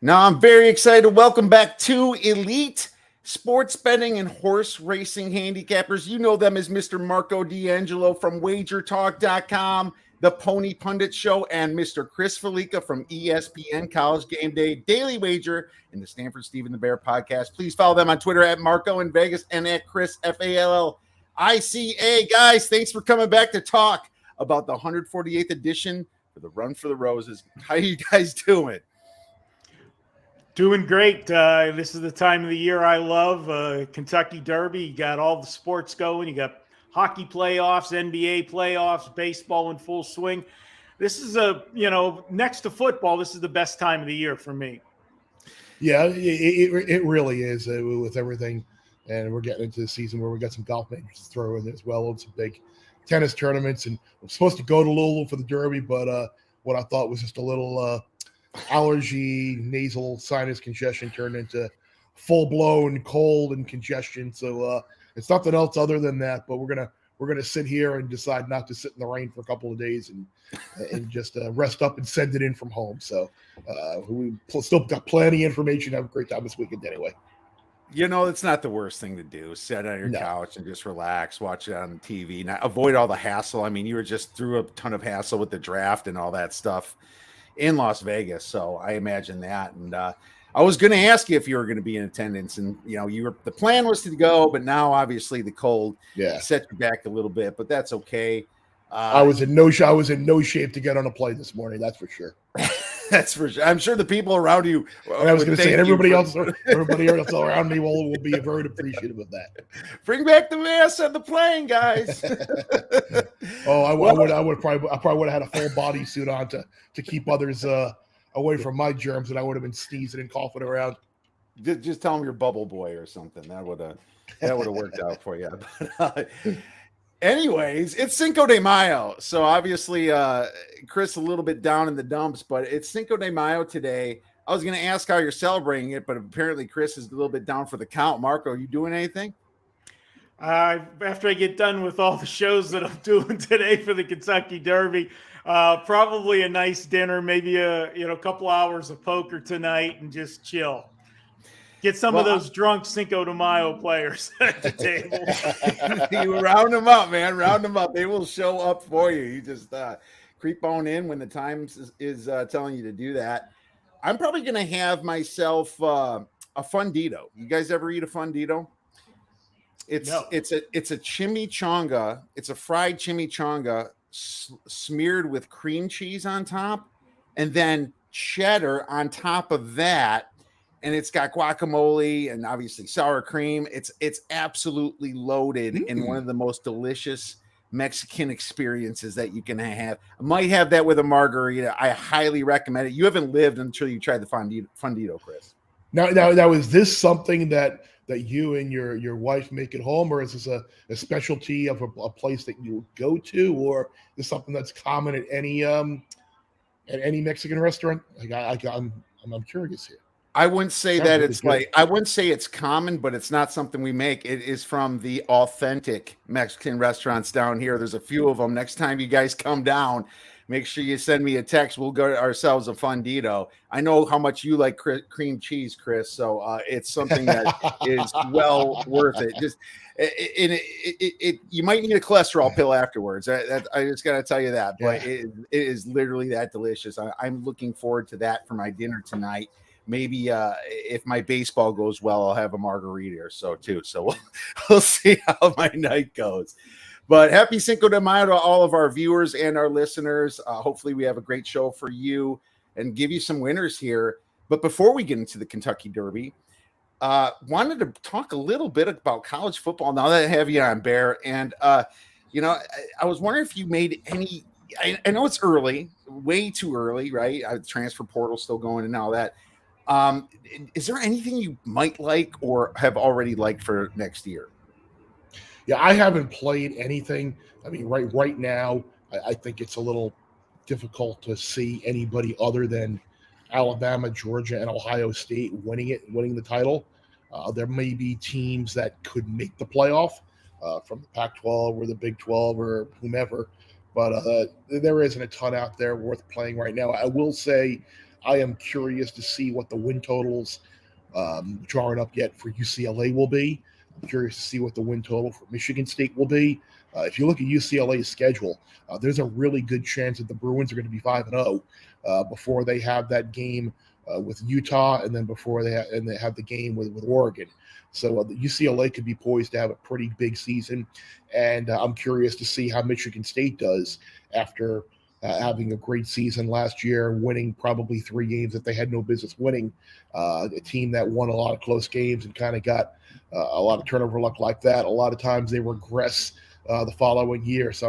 Now, I'm very excited. Welcome back to Elite Sports Betting and Horse Racing Handicappers. You know them as Mr. Marco D'Angelo from WagerTalk.com, The Pony Pundit Show, and Mr. Chris Fallica from ESPN College Game Day, Daily Wager, and the Stanford Stephen the Bear podcast. Please follow them on Twitter at Marco in Vegas and at Chris Fallica. Guys, thanks for coming back to talk about the 148th edition for the Run for the Roses. How you guys doing? Doing great. This is the time of the year I love. Kentucky Derby. You got all the sports going. You got hockey playoffs, NBA playoffs, baseball in full swing. This is next to football, this is the best time of the year for me. Yeah, it really is with everything. And we're getting into the season where we got some golf majors to throw in there as well, and some big tennis tournaments. And we're supposed to go to Louisville for the Derby, but what I thought was just a little allergy, nasal sinus congestion turned into full-blown cold and congestion. So it's nothing else other than that. But we're gonna sit here and decide not to sit in the rain for a couple of days and just rest up and send it in from home. So we still got plenty of information. Have a great time this weekend anyway. You know, it's not the worst thing to do. Sit on your couch and just relax, watch it on TV. Now, avoid all the hassle. I mean, you were just through a ton of hassle with the draft and all that stuff in Las Vegas. So I imagine that. And I was going to ask you if you were going to be in attendance, and the plan was to go, but now obviously the cold set you back a little bit, but that's okay. I was in no shape to get on a plane this morning. That's for sure. That's for sure. I'm sure the people around you. I was going to say, and everybody else around me will be very appreciative of that. Bring back the mask on the plane, guys. I probably would have had a full body suit on to keep others away from my germs, and I would have been sneezing and coughing around. Just tell them you're Bubble Boy or something. That would have worked out for you. But, anyways, it's Cinco de Mayo. So obviously, Chris a little bit down in the dumps, but it's Cinco de Mayo today. I was going to ask how you're celebrating it, but apparently Chris is a little bit down for the count. Marco, are you doing anything? After I get done with all the shows that I'm doing today for the Kentucky Derby, probably a nice dinner, maybe a couple hours of poker tonight, and just chill. Get some of those drunk Cinco de Mayo players at the table. You round them up, man. Round them up. They will show up for you. You just creep on in when the time is telling you to do that. I'm probably going to have myself a fundito. You guys ever eat a fundito? It's a chimichanga. It's a fried chimichanga smeared with cream cheese on top, and then cheddar on top of that. And it's got guacamole and obviously sour cream. It's absolutely loaded in one of the most delicious Mexican experiences that you can have. I might have that with a margarita. I highly recommend it. You haven't lived until you tried the fundito, Chris. Now, is this something that you and your wife make at home, or is this a specialty of a place that you go to, or is something that's common at any Mexican restaurant? I'm curious here. I wouldn't say that it's I wouldn't say it's common, but it's not something we make. It is from the authentic Mexican restaurants down here. There's a few of them. Next time you guys come down, make sure you send me a text. We'll go ourselves a fundito. I know how much you like cream cheese, Chris, so it's something that is well worth it. Just you might need a cholesterol pill afterwards. I just got to tell you that, but it is literally that delicious. I'm looking forward to that for my dinner tonight. Maybe if my baseball goes well, I'll have a margarita or so too. So we'll see how my night goes. But happy Cinco de Mayo to all of our viewers and our listeners. Hopefully we have a great show for you and give you some winners here. But before we get into the Kentucky Derby, wanted to talk a little bit about college football now that I have you on, Bear. And, I was wondering if you made any – I know it's early, way too early, right? Transfer portal still going and all that. Is there anything you might like or have already liked for next year? Yeah, I haven't played anything. I mean, right now, I think it's a little difficult to see anybody other than Alabama, Georgia, and Ohio State winning the title. There may be teams that could make the playoff from the Pac-12 or the Big 12 or whomever, but there isn't a ton out there worth playing right now. I will say I am curious to see what the win totals, which aren't up yet, for UCLA will be. I'm curious to see what the win total for Michigan State will be. If you look at UCLA's schedule, there's a really good chance that the Bruins are going to be 5-0 before they have that game with Utah, and then before they have the game with Oregon. So the UCLA could be poised to have a pretty big season, and I'm curious to see how Michigan State does after having a great season last year, winning probably 3 games that they had no business winning. A team that won a lot of close games and kind of got a lot of turnover luck like that. A lot of times they regress the following year. So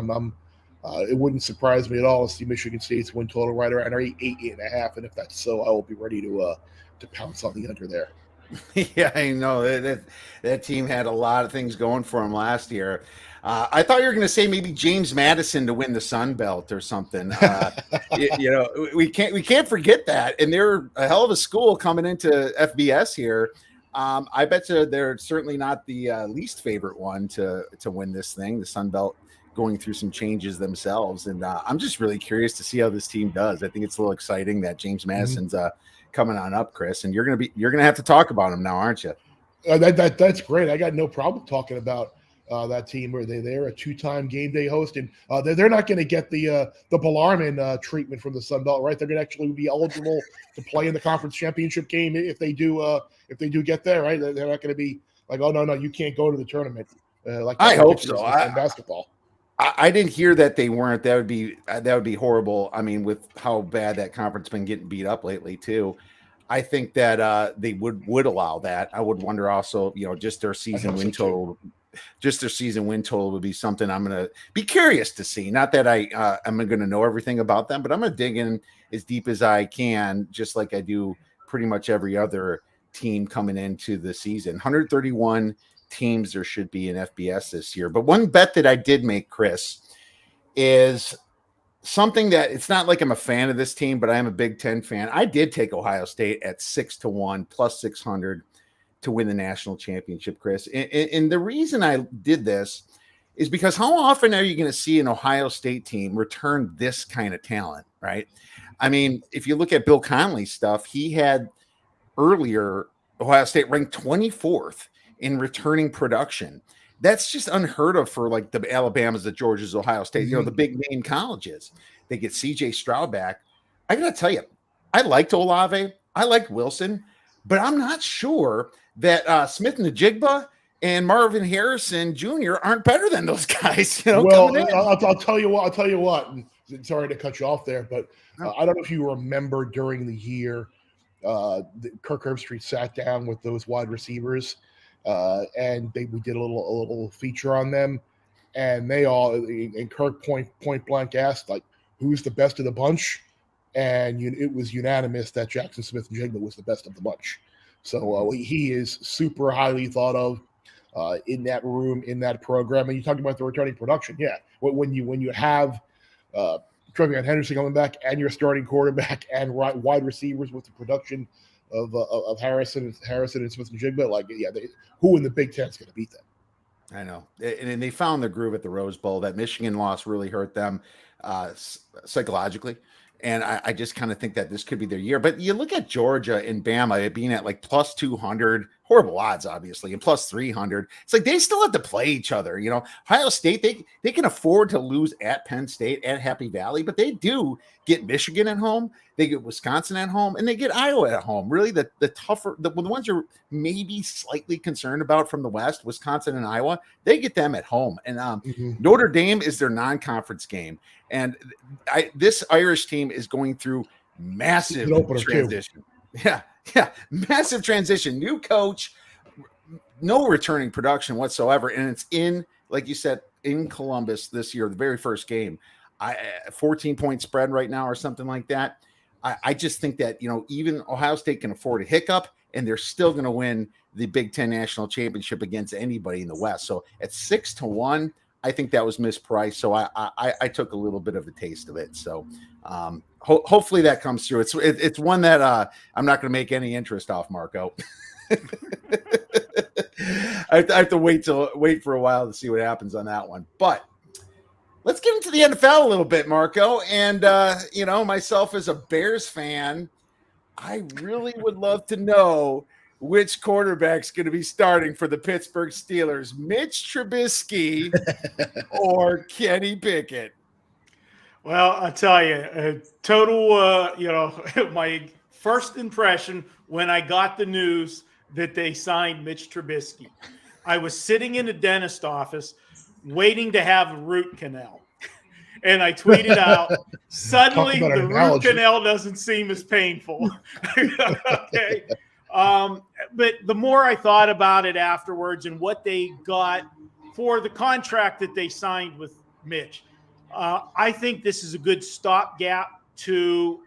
it wouldn't surprise me at all to see Michigan State's win total right around 8.5. And if that's so, I will be ready to pounce on the under there. Yeah, I know that team had a lot of things going for them last year. I thought you were going to say maybe James Madison to win the Sun Belt or something. We can't forget that, and they're a hell of a school coming into FBS here. I bet you they're certainly not the least favorite one to win this thing. The Sun Belt going through some changes themselves, and I'm just really curious to see how this team does. I think it's a little exciting that James Madison's coming on up, Chris, and you're gonna have to talk about him now, aren't you? That's great. I got no problem talking about that team. Where they're a 2-time game day host, and they're not going to get the Bellarmine treatment from the Sun Belt, right? They're going to actually be eligible to play in the conference championship game if they do get there, right? They're not going to be like, oh no, you can't go to the tournament. Like I hope so. In basketball. I didn't hear that they weren't. That would be horrible. I mean, with how bad that conference been getting beat up lately too. I think that they would allow that. I would wonder also, just their season win total. Just their season win total would be something I'm going to be curious to see. Not that I'm going to know everything about them, but I'm going to dig in as deep as I can, just like I do pretty much every other team coming into the season. 131 teams there should be in FBS this year. But one bet that I did make, Chris, is something that it's not like I'm a fan of this team, but I am a Big Ten fan. I did take Ohio State at 6-1 plus 600 to win the national championship, Chris. And the reason I did this is because how often are you going to see an Ohio State team return this kind of talent, right? I mean, if you look at Bill Connelly's stuff, he had earlier Ohio State ranked 24th in returning production. That's just unheard of for like the Alabamas, the Georgias, Ohio State, the big name colleges. They get CJ Stroud back. I got to tell you, I liked Olave. I liked Wilson, but I'm not sure that Smith Najigba and Marvin Harrison Jr. aren't better than those guys. Well, I'll tell you what. Sorry to cut you off there, but I don't know if you remember during the year, Kirk Herbstreit sat down with those wide receivers, and we did a little feature on them, and Kirk point blank asked, like, who's the best of the bunch, and it was unanimous that Jackson Smith-Njigba was the best of the bunch. So he is super highly thought of in that room, in that program. And you talked about the returning production, yeah. When you have Trevion Henderson coming back, and your starting quarterback and wide receivers with the production of Harrison and Smith-Njigba, like, yeah, who in the Big Ten is going to beat them? I know, and they found the groove at the Rose Bowl. That Michigan loss really hurt them psychologically. And I just kind of think that this could be their year. But you look at Georgia and Bama being at like plus 200, horrible odds, obviously, and plus 300. It's like they still have to play each other. Ohio State, they can afford to lose at Penn State, at Happy Valley, but they do get Michigan at home. They get Wisconsin at home, and they get Iowa at home. Really, the tougher, the ones you're maybe slightly concerned about from the West, Wisconsin and Iowa, they get them at home. And Notre Dame is their non-conference game. And this Irish team is going through massive transition. Yeah, massive transition. New coach, no returning production whatsoever. And it's in, like you said, in Columbus this year, the very first game. 14-point spread right now or something like that. I just think that, even Ohio State can afford a hiccup, and they're still going to win the Big Ten National Championship against anybody in the West. So at 6-1, I think that was mispriced. So I took a little bit of a taste of it. So hopefully that comes through. It's one that I'm not going to make any interest off, Marco. I have to wait for a while to see what happens on that one. But let's get into the NFL a little bit, Marco. And myself as a Bears fan, I really would love to know which quarterback's going to be starting for the Pittsburgh Steelers, Mitch Trubisky or Kenny Pickett. Well, I'll tell you, total, my first impression when I got the news that they signed Mitch Trubisky, I was sitting in a dentist office waiting to have a root canal. And I tweeted out, suddenly the root canal doesn't seem as painful. Okay. But the more I thought about it afterwards and what they got for the contract that they signed with Mitch, I think this is a good stopgap to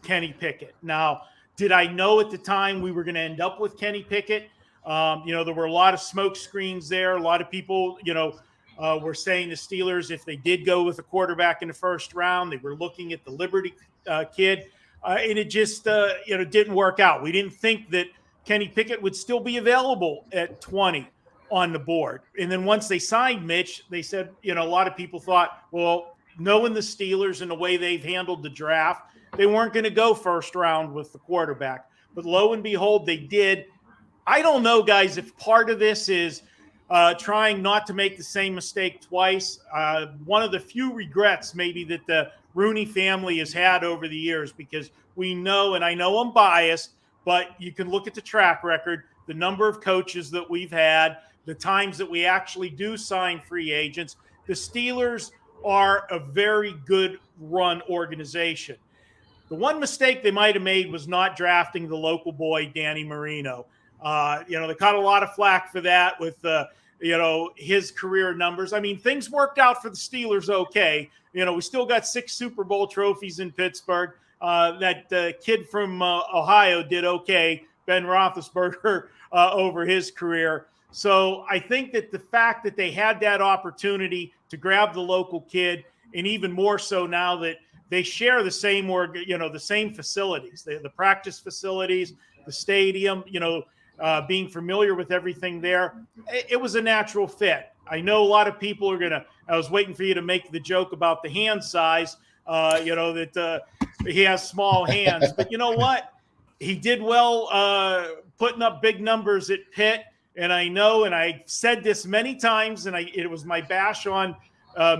Kenny Pickett. Now, did I know at the time we were going to end up with Kenny Pickett? There were a lot of smoke screens there. A lot of people, were saying the Steelers, if they did go with a quarterback in the first round, they were looking at the Liberty kid. And it just, didn't work out. We didn't think that Kenny Pickett would still be available at 20 on the board. And then once they signed Mitch, they said, a lot of people thought, well, knowing the Steelers and the way they've handled the draft, they weren't going to go first round with the quarterback. But lo and behold, they did. I don't know, guys, if part of this is trying not to make the same mistake twice. One of the few regrets maybe that the Rooney family has had over the years, because we know, and I know I'm biased, but you can look at the track record, the number of coaches that we've had, the times that we actually do sign free agents. The Steelers are a very good run organization. The one mistake they might have made was not drafting the local boy, Danny Marino. They caught a lot of flack for that with, his career numbers. I mean, things worked out for the Steelers okay. We still got 6 Super Bowl trophies in Pittsburgh. That kid from Ohio did okay, Ben Roethlisberger, over his career. So I think that the fact that they had that opportunity to grab the local kid, and even more so now that they share the same, the same facilities, the practice facilities, the stadium, being familiar with everything there, it was a natural fit. I know a lot of people are I was waiting for you to make the joke about the hand size, that he has small hands. But you know what? He did well putting up big numbers at Pitt. And I know, and I said this many times, and it was my bash on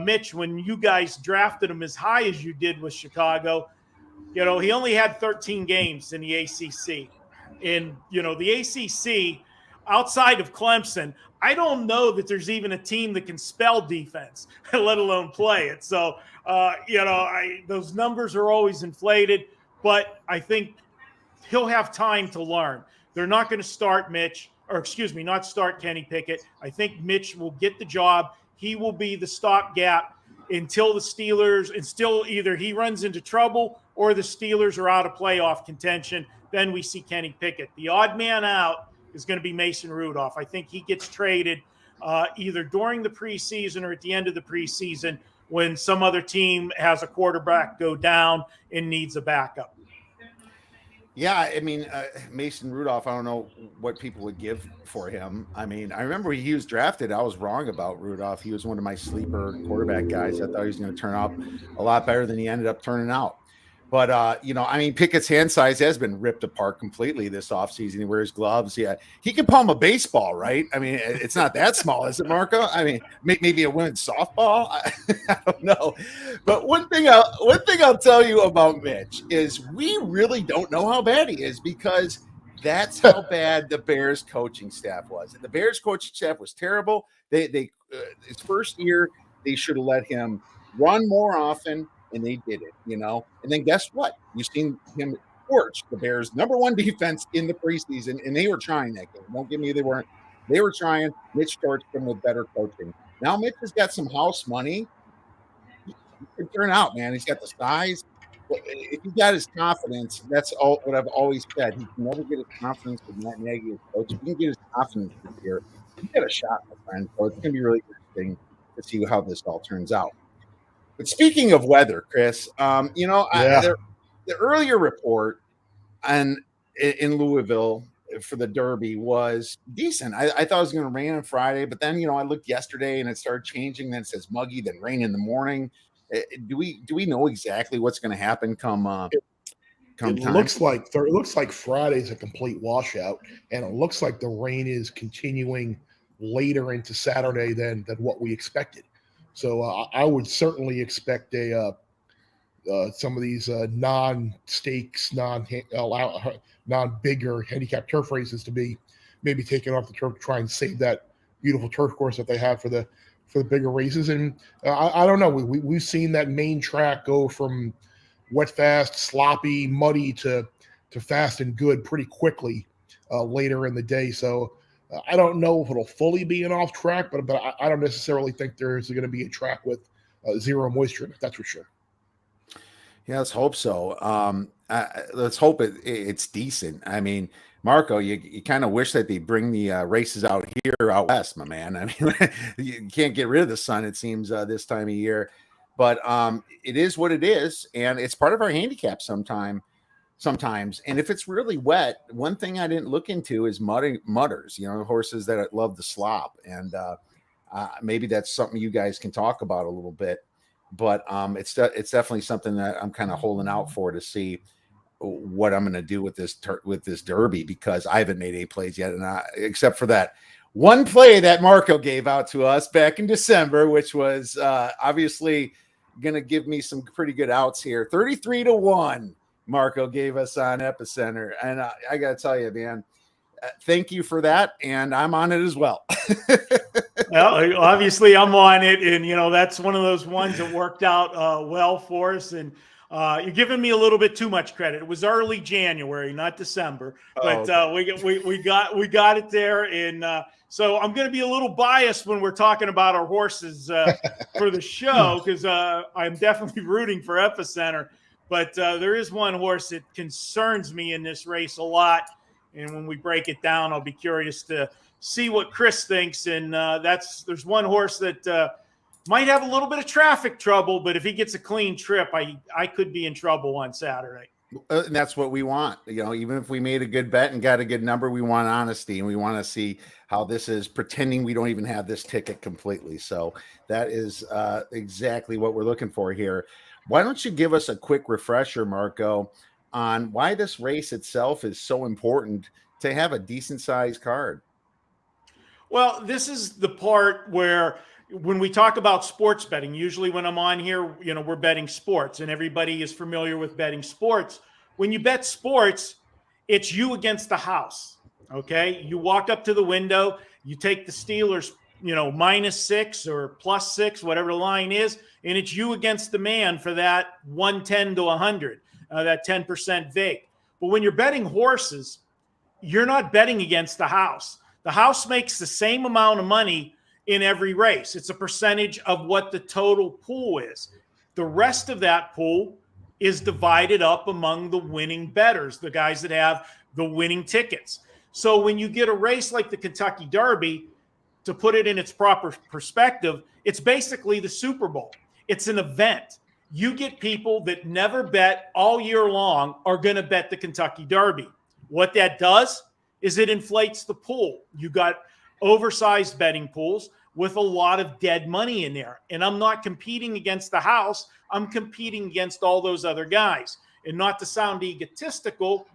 Mitch when you guys drafted him as high as you did with Chicago. He only had 13 games in the ACC. And, the ACC, outside of Clemson, I don't know that there's even a team that can spell defense, let alone play it. So, those numbers are always inflated, but I think he'll have time to learn. They're not going to start not start Kenny Pickett. I think Mitch will get the job. He will be the stopgap until the Steelers, and still either he runs into trouble or the Steelers are out of playoff contention. Then we see Kenny Pickett. The odd man out is going to be Mason Rudolph. I think he gets traded either during the preseason or at the end of the preseason when some other team has a quarterback go down and needs a backup. Yeah, I mean, Mason Rudolph, I don't know what people would give for him. I mean, I remember he was drafted. I was wrong about Rudolph. He was one of my sleeper quarterback guys. I thought he was going to turn out a lot better than he ended up turning out. But, Pickett's hand size has been ripped apart completely this offseason. He wears gloves. Yeah, he can palm a baseball, right? I mean, it's not that small, is it, Marco? I mean, maybe a women's softball. I don't know. But one thing I'll tell you about Mitch is we really don't know how bad he is, because that's how bad the Bears coaching staff was. The Bears coaching staff was terrible. They his first year, they should have let him run more often. And they did it, And then guess what? You've seen him torch the Bears' #1 defense in the preseason, and they were trying that game. Don't give me they weren't. They were trying. Mitch torched them with better coaching. Now Mitch has got some house money. He can turn out, man. He's got the size. If he got his confidence, that's all what I've always said. He can never get his confidence with Matt Nagy as coach. If he can get his confidence this year, he got a shot, my friend. So it's going to be really interesting to see how this all turns out. But speaking of weather, Chris, the earlier report in Louisville for the Derby was decent. I thought it was going to rain on Friday, but then, I looked yesterday and it started changing. Then it says muggy, then rain in the morning. Do we know exactly what's going to happen come come It time. looks like Friday's a complete washout, and it looks like the rain is continuing later into Saturday than what we expected. So I would certainly expect some of these non-stakes, non-bigger handicap turf races to be maybe taken off the turf to try and save that beautiful turf course that they have for the bigger races. And I don't know. We've seen that main track go from wet, fast, sloppy, muddy to fast and good pretty quickly later in the day. So I don't know if it'll fully be an off track, but I don't necessarily think there's going to be a track with zero moisture in it. That's for sure. Yeah, let's hope so. Let's hope it's decent. I mean, Marco, you kind of wish that they bring the races out here out west, my man. I mean, you can't get rid of the sun, it seems, this time of year. But it is what it is, and it's part of our handicap sometimes. And if it's really wet, one thing I didn't look into is mudders, horses that love the slop. And maybe that's something you guys can talk about a little bit. But it's definitely something that I'm kind of holding out for to see what I'm going to do with this Derby, because I haven't made any plays yet, and except for that one play that Marco gave out to us back in December, which was obviously going to give me some pretty good outs here. 33-1, Marco gave us on Epicenter, and I got to tell you, man, thank you for that, and I'm on it as well. Well, obviously I'm on it, and that's one of those ones that worked out well for us. And you're giving me a little bit too much credit. It was early January, not December, but we got it there. And so I'm going to be a little biased when we're talking about our horses for the show, because I'm definitely rooting for Epicenter. But there is one horse that concerns me in this race a lot, and when we break it down, I'll be curious to see what Chris thinks. And there's one horse that might have a little bit of traffic trouble, but if he gets a clean trip, I could be in trouble on Saturday. And that's what we want. Even if we made a good bet and got a good number, we want honesty, and we want to see how this is pretending we don't even have this ticket completely. So that is exactly what we're looking for here. Why don't you give us a quick refresher, Marco, on why this race itself is so important to have a decent sized card? Well, this is the part where when we talk about sports betting, usually when I'm on here, we're betting sports, and everybody is familiar with betting sports. When you bet sports, it's you against the house. Okay. You walk up to the window, you take the Steelers, -6 or +6, whatever the line is, and it's you against the man for that 110 to 100, that 10% vig. But when you're betting horses, you're not betting against the house. The house makes the same amount of money in every race. It's a percentage of what the total pool is. The rest of that pool is divided up among the winning bettors, the guys that have the winning tickets. So when you get a race like the Kentucky Derby, to put it in its proper perspective, it's basically the Super Bowl. It's an event. You get people that never bet all year long are going to bet the Kentucky Derby. What that does is it inflates the pool. You got oversized betting pools with a lot of dead money in there. And I'm not competing against the house. I'm competing against all those other guys. And not to sound egotistical,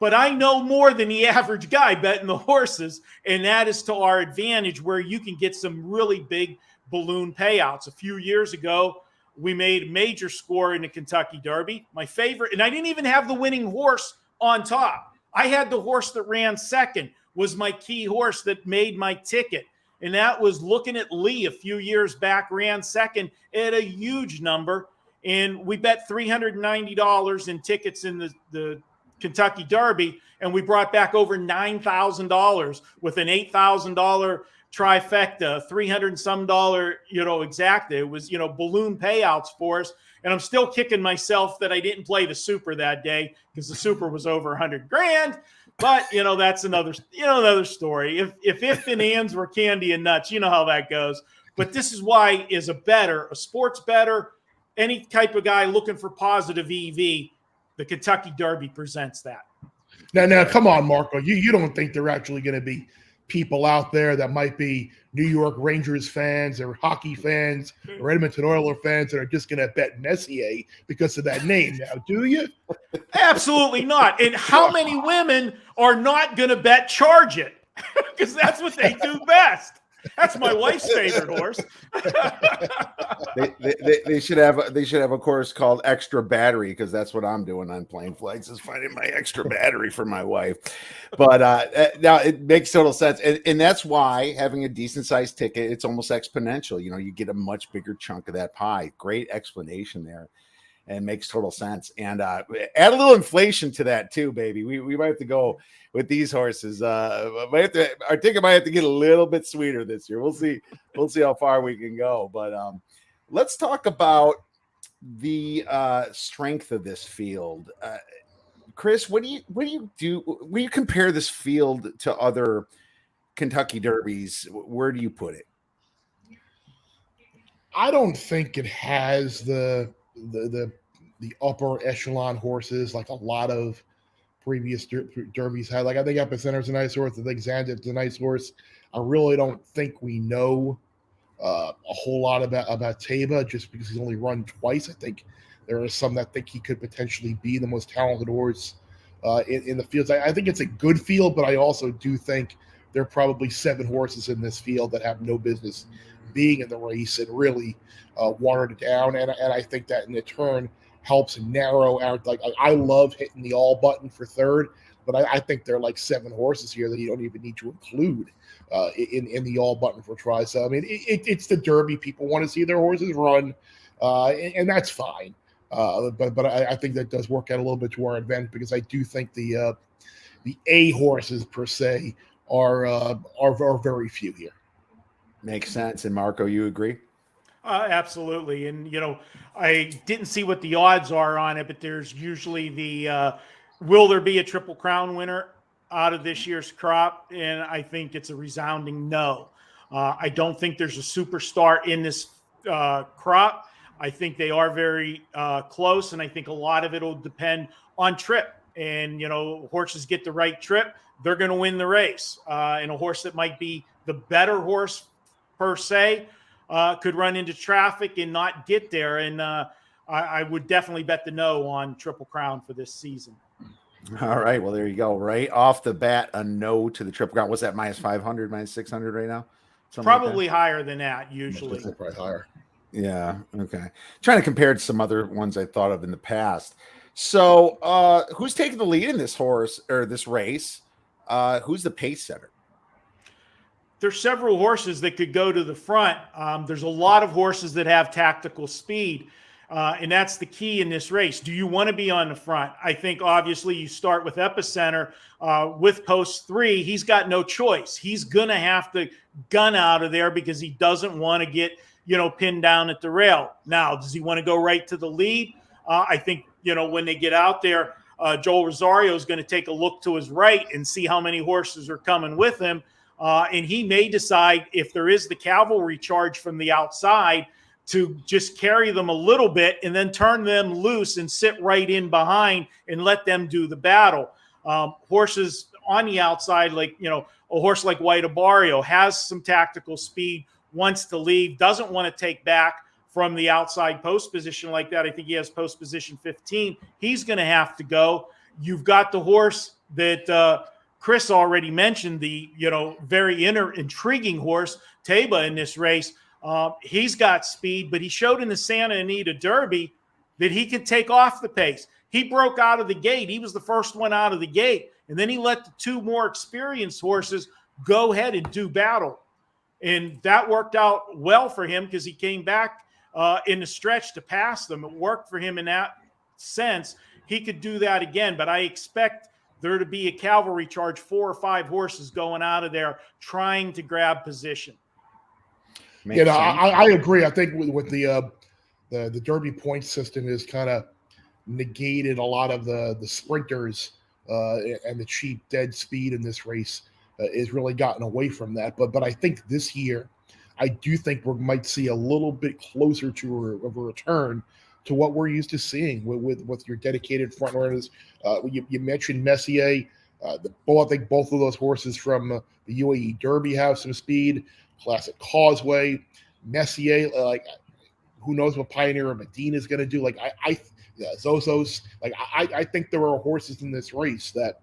but I know more than the average guy betting the horses. And that is to our advantage, where you can get some really big balloon payouts. A few years ago, we made a major score in the Kentucky Derby. My favorite, and I didn't even have the winning horse on top. I had the horse that ran second, was my key horse that made my ticket. And that was Looking at Lee a few years back, ran second at a huge number. And we bet $390 in tickets in the Kentucky Derby, and we brought back over $9,000 with an $8,000 trifecta, $300 and some exacta. It was, balloon payouts for us. And I'm still kicking myself that I didn't play the Super that day, because the Super was over $100,000. But that's another story. If and ands were candy and nuts, you know how that goes. But this is why, as a bettor, a sports bettor, any type of guy looking for positive EV, the Kentucky Derby presents that. Now, come on, Marco. You don't think they're actually going to be people out there that might be New York Rangers fans or hockey fans or Edmonton Oilers fans that are just going to bet Messier because of that name now, do you? Absolutely not. And how many women are not going to bet Charge It? Because that's what they do best. That's my wife's favorite horse. They should have a course called Extra Battery, because that's what I'm doing on plane flights, is finding my extra battery for my wife. But now it makes total sense, and that's why having a decent sized ticket, it's almost exponential. You get a much bigger chunk of that pie. Great explanation there, and makes total sense. And add a little inflation to that too, baby. We might have to go with these horses. Our ticket might have to get a little bit sweeter this year. We'll see how far we can go. But let's talk about the strength of this field. Chris, what do you do when you compare this field to other Kentucky Derbies? Where do you put it? I don't think it has the upper echelon horses like a lot of previous derbies had. Like, I think Epicenter's a nice horse. I think Xander's a nice horse. I really don't think we know a whole lot about Taba just because he's only run twice. I think there are some that think he could potentially be the most talented horse in the fields. I think it's a good field, but I also do think there are probably 7 horses in this field that have no business being in the race and really watered it down. And I think that in turn helps narrow out. Like, I love hitting the all button for third, but I think there are like 7 horses here that you don't even need to include in the all button for try. So I mean, it's the Derby. People want to see their horses run, and that's fine. But I think that does work out a little bit to our advantage, because I do think the A horses per se are very few here. Makes sense. And Marco, you agree? Absolutely. And, I didn't see what the odds are on it, but there's usually will there be a Triple Crown winner out of this year's crop? And I think it's a resounding no. I don't think there's a superstar in this crop. I think they are very close, and I think a lot of it will depend on trip. And, horses get the right trip, they're going to win the race. And a horse that might be the better horse per se could run into traffic and not get there. And I would definitely bet the no on Triple Crown for this season. All right. Well, there you go. Right off the bat, a no to the Triple Crown. What's that, minus 500, minus 600 right now? Something probably like higher than that, usually. Probably higher. Yeah. Okay. Trying to compare it to some other ones I thought of in the past. So who's taking the lead in this race? Who's the pace setter? There's several horses that could go to the front. There's a lot of horses that have tactical speed, and that's the key in this race. Do you want to be on the front? I think obviously you start with Epicenter with post 3. He's got no choice. He's going to have to gun out of there because he doesn't want to get, pinned down at the rail. Now, does he want to go right to the lead? I think, when they get out there, Joel Rosario is going to take a look to his right and see how many horses are coming with him. And he may decide, if there is the cavalry charge from the outside, to just carry them a little bit and then turn them loose and sit right in behind and let them do the battle. Horses on the outside, like, a horse like White Abario has some tactical speed, wants to leave, doesn't want to take back from the outside post position like that. I think he has post position 15. He's going to have to go. You've got the horse that Chris already mentioned, the very intriguing horse Taba in this race. He's got speed, but he showed in the Santa Anita Derby that he could take off the pace. He broke out of the gate. He was the first one out of the gate, and then he let the 2 more experienced horses go ahead and do battle, and that worked out well for him because he came back in the stretch to pass them. It worked for him in that sense. He could do that again, but I expect there to be a cavalry charge, 4 or 5 horses going out of there trying to grab position. I agree. I think with the Derby point system has kind of negated a lot of the sprinters and the cheap dead speed in this race is really gotten away from that. But I think this year, I do think we might see a little bit closer to a return to what we're used to seeing with your dedicated front runners. You mentioned Messier. I think both of those horses from the UAE Derby have some speed. Classic Causeway, Messier, who knows what Pioneer of Medina is going to do? Zozos. I think there are horses in this race that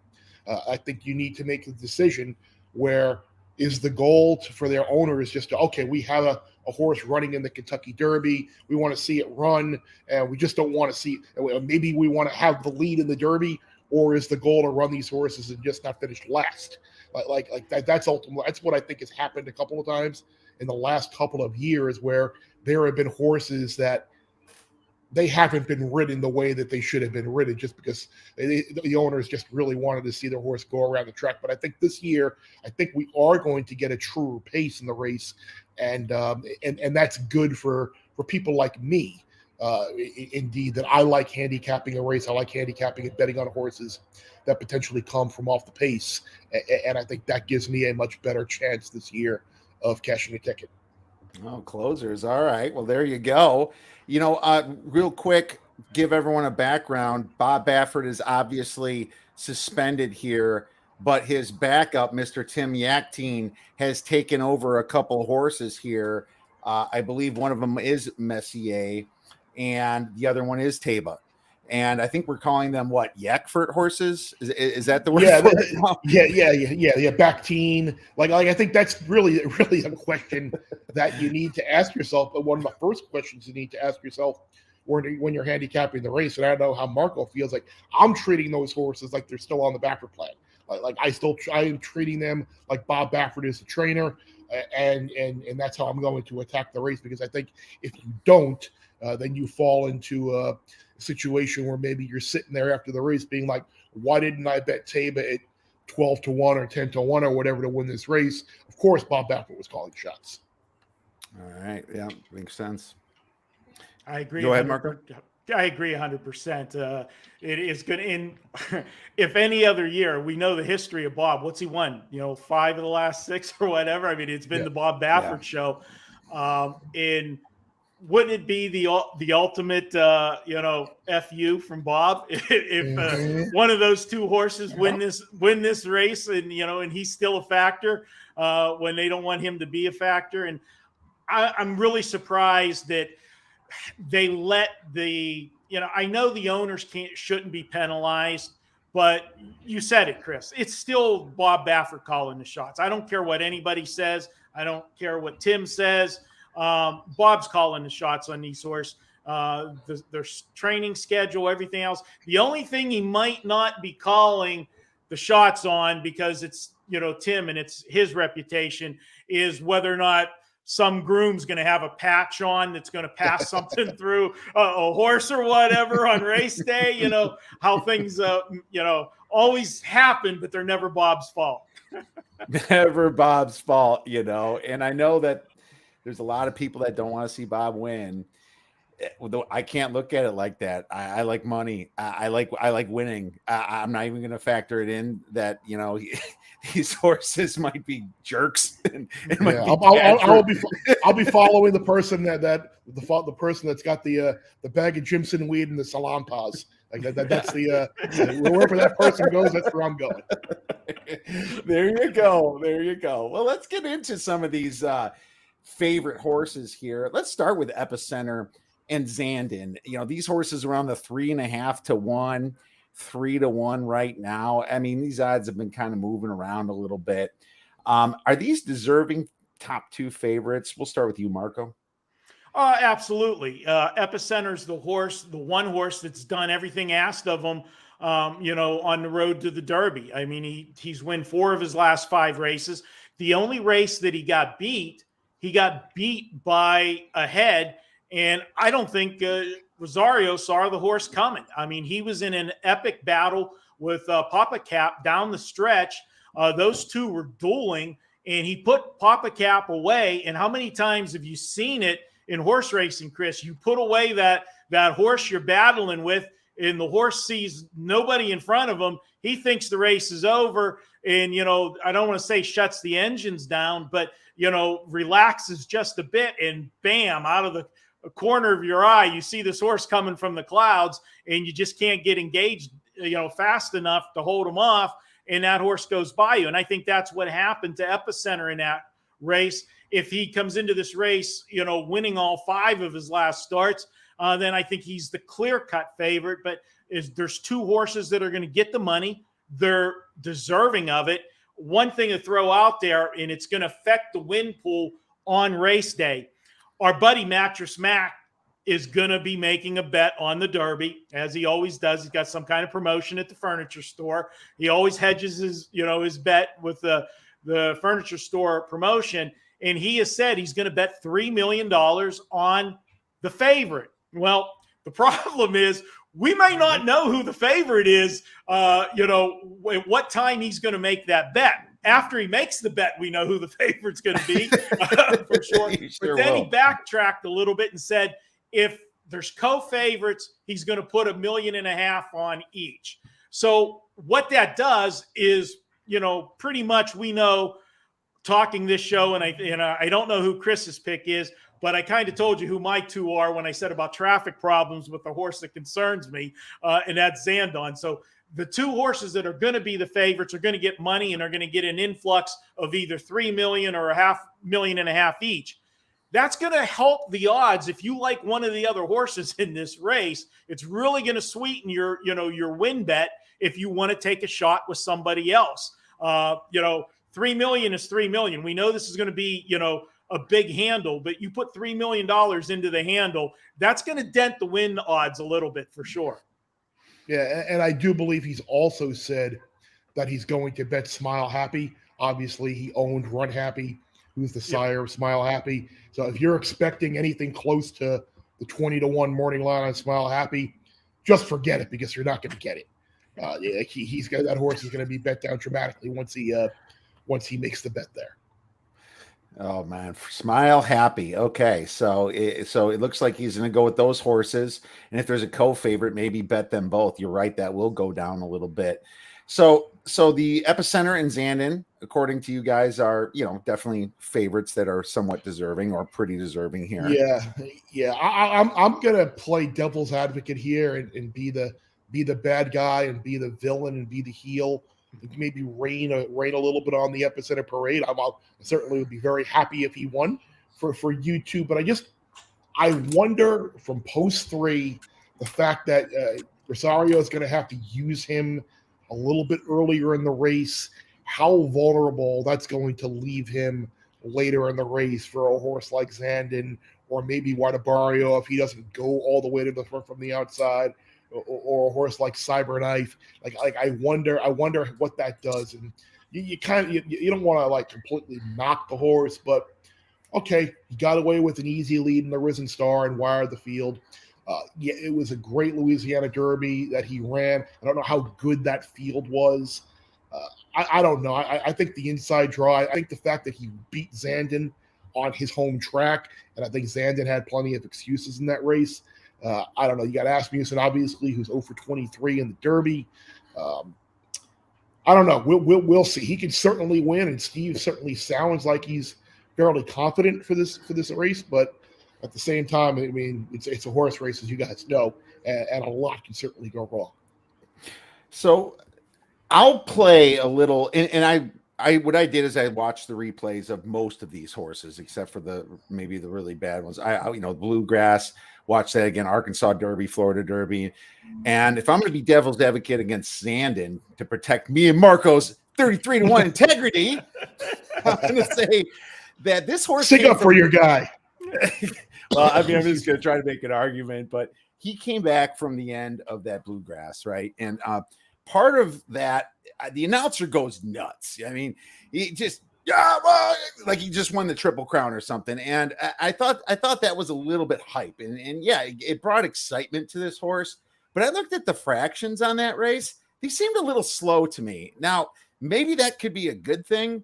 I think you need to make a decision where is the goal for their owner is just we have a horse running in the Kentucky Derby. We want to see it run, and we just don't want to see. Maybe we want to have the lead in the Derby, or is the goal to run these horses and just not finish last? That's ultimately that's what I think has happened a couple of times in the last couple of years, where there have been horses that they haven't been ridden the way that they should have been ridden, just because the owners just really wanted to see their horse go around the track. But I think this year, I think we are going to get a truer pace in the race, and that's good for people like me. Indeed, that I like handicapping a race. I like handicapping and betting on horses that potentially come from off the pace, and I think that gives me a much better chance this year of cashing a ticket. Oh, closers. All right. Well, there you go. Real quick, give everyone a background. Bob Baffert is obviously suspended here, but his backup, Mr. Tim Yaktine, has taken over a couple horses here. I believe one of them is Messier, and the other one is Taba. And I think we're calling them Yakfurt horses. Is that the word? Yeah, Bactine. I think that's really a question that you need to ask yourself. But one of the first questions you need to ask yourself when you're handicapping the race, and I don't know how Marco feels, like I'm treating those horses like they're still on the Baffert plan. I am treating them like Bob Baffert is the trainer, and that's how I'm going to attack the race, because I think if you don't, then you fall into a situation where maybe you're sitting there after the race being like, why didn't I bet Taba at 12-1 or 10-1 or whatever to win this race? Of course, Bob Baffert was calling shots. All right. Yeah, makes sense. I agree. Go ahead, Marco. I agree 100%. It is good. In if any other year, we know the history of Bob. What's he won? 5 of the last 6 or whatever. I mean, it's been the Bob Baffert show. Wouldn't it be the ultimate, FU from Bob if one of those two horses win this race, and he's still a factor when they don't want him to be a factor? And I'm really surprised that they let I know the owners shouldn't be penalized, but you said it, Chris. It's still Bob Baffert calling the shots. I don't care what anybody says. I don't care what Tim says. Bob's calling the shots on these horses. Their training schedule, everything else. The only thing he might not be calling the shots on, because it's Tim and it's his reputation, is whether or not some groom's going to have a patch on that's going to pass something through a horse or whatever on race day. How things always happen, but they're never Bob's fault. Never Bob's fault, And I know that there's a lot of people that don't want to see Bob win. Although I can't look at it like that. I like money. I like winning. I'm not even going to factor it in that these horses might be jerks. I'll be following the person the person that's got the bag of Jimson weed and the salon paws. That's wherever that person goes, that's where I'm going. There you go. Well, let's get into some of these favorite horses here. Let's start with Epicenter and Zandon. These horses are on the 3.5 to 1, 3 to 1 right now. I mean, these odds have been kind of moving around a little bit. Are these deserving top 2 favorites? We'll start with you, Marco. Absolutely. Epicenter's the one horse that's done everything asked of him, on the road to the Derby. I mean, he's won 4 of his last 5 races. The only race that he got beat by a head. And I don't think Rosario saw the horse coming. I mean, he was in an epic battle with Papa Cap down the stretch. Those two were dueling, and he put Papa Cap away. And how many times have you seen it in horse racing, Chris? You put away that horse you're battling with, and the horse sees nobody in front of him. He thinks the race is over, and, I don't want to say shuts the engines down, but, relaxes just a bit, and bam, out of the corner of your eye, you see this horse coming from the clouds, and you just can't get engaged, fast enough to hold him off. and that horse goes by you. And I think that's what happened to Epicenter in that race. If he comes into this race, winning all 5 of his last starts, then I think he's the clear-cut favorite. But there's 2 horses that are going to get the money. They're deserving of it. One thing to throw out there, and it's going to affect the win pool on race day. Our buddy Mattress Mac is going to be making a bet on the Derby, as he always does. He's got some kind of promotion at the furniture store. He always hedges his bet with the furniture store promotion. And he has said he's going to bet $3 million on the favorite. Well, the problem is we may not know who the favorite is, at what time he's going to make that bet. After he makes the bet, we know who the favorite's going to be for sure. But then he backtracked a little bit and said, if there's co-favorites, he's going to put $1.5 million on each. So what that does is, pretty much we know, talking this show, and I don't know who Chris's pick is, but I kind of told you who my 2 are when I said about traffic problems with the horse that concerns me, and that's Zandon. So the 2 horses that are going to be the favorites are going to get money and are going to get an influx of either $3 million or $500,000 million each. That's going to help the odds. If you like one of the other horses in this race, it's really going to sweeten your win bet if you want to take a shot with somebody else. $3 million is $3 million. We know this is going to be, a big handle, but you put $3 million into the handle, that's going to dent the win odds a little bit for sure. Yeah, and I do believe he's also said that he's going to bet Smile Happy. Obviously, he owned Run Happy, who's the sire of Smile Happy. So if you're expecting anything close to the 20-1 morning line on Smile Happy, just forget it, because you're not going to get it. He's got that horse is going to be bet down dramatically once he makes the bet there. Oh man, Smile Happy. Okay, so it looks like he's going to go with those horses, and if there's a co-favorite, maybe bet them both. You're right, that will go down a little bit. So the Epicenter and Zandon, according to you guys, are definitely favorites that are somewhat deserving or pretty deserving here. Yeah. I'm gonna play devil's advocate here and be the bad guy and be the villain and be the heel. Maybe rain a little bit on the Epicenter parade. I certainly would be very happy if he won for you two. But I wonder from post 3, the fact that Rosario is going to have to use him a little bit earlier in the race, how vulnerable that's going to leave him later in the race for a horse like Zandon or maybe Wadabario if he doesn't go all the way to the front from the outside. Or a horse like Cyberknife, I wonder what that does, and you don't want to completely knock the horse, but okay, he got away with an easy lead in the Risen Star and wired the field. It was a great Louisiana Derby that he ran. I don't know how good that field was. I don't know. I think the inside draw. I think the fact that he beat Zandon on his home track, and I think Zandon had plenty of excuses in that race. I don't know. You got Asmussen, obviously, who's 0 for 23 in the Derby. I don't know. We'll see. He can certainly win, and Steve certainly sounds like he's fairly confident for this race. But at the same time, I mean, it's a horse race, as you guys know, and a lot can certainly go wrong. So I'll play a little, and I what I did is I watched the replays of most of these horses, except for maybe the really bad ones. I Bluegrass. Watch that again, Arkansas Derby, Florida Derby. And if I'm going to be devil's advocate against Zandon to protect me and Marco's 33-1 integrity, I'm going to say that this horse stick up for your guy. Well, I mean, I'm just going to try to make an argument, but he came back from the end of that Bluegrass, right? And part of that, the announcer goes nuts. I mean, he just like he just won the Triple Crown or something. And I thought that was a little bit hype. And yeah, it brought excitement to this horse. But I looked at the fractions on that race. They seemed a little slow to me. Now, maybe that could be a good thing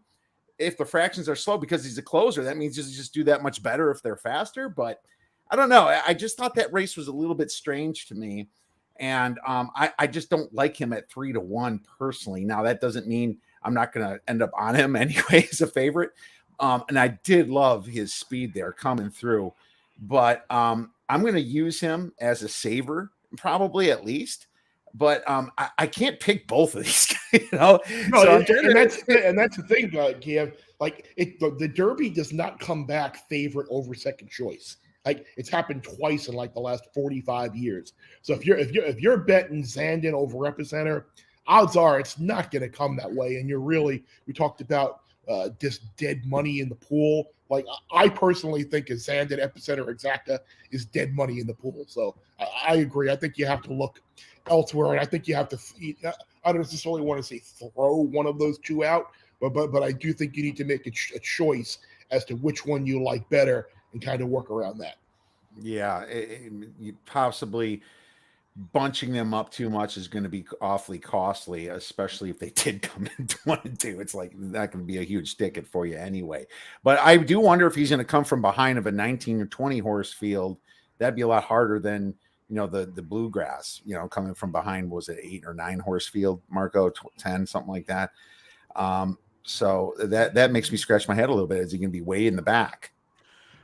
if the fractions are slow because he's a closer. That means just do that much better if they're faster. But I don't know. I just thought that race was a little bit strange to me. And I just don't like him at 3-1 personally. Now, that doesn't mean I'm not going to end up on him anyway as a favorite. And I did love his speed there coming through. But I'm going to use him as a saver, probably at least. but I can't pick both of these guys, No, so that's the thing, Kiev. Like the Derby does not come back favorite over second choice. Like it's happened twice in like the last 45 years. So if you're betting Zandon over Epicenter, odds are it's not going to come that way. And we talked about just dead money in the pool. Like I personally think a Zandon Epicenter Exacta is dead money in the pool. So I agree. I think you have to look elsewhere, and I think you have to. I don't necessarily want to say throw one of those two out, but I do think you need to make a choice as to which one you like better and kind of work around that. Yeah, you possibly bunching them up too much is going to be awfully costly, especially if they did come in 1-2. It's like that can be a huge ticket for you anyway. But I do wonder if he's going to come from behind of a 19 or 20 horse field. That'd be a lot harder than the bluegrass. Coming from behind, was it 8 or 9 horse field, Marco? 10, something like that. So that makes me scratch my head a little bit. Is he going to be way in the back?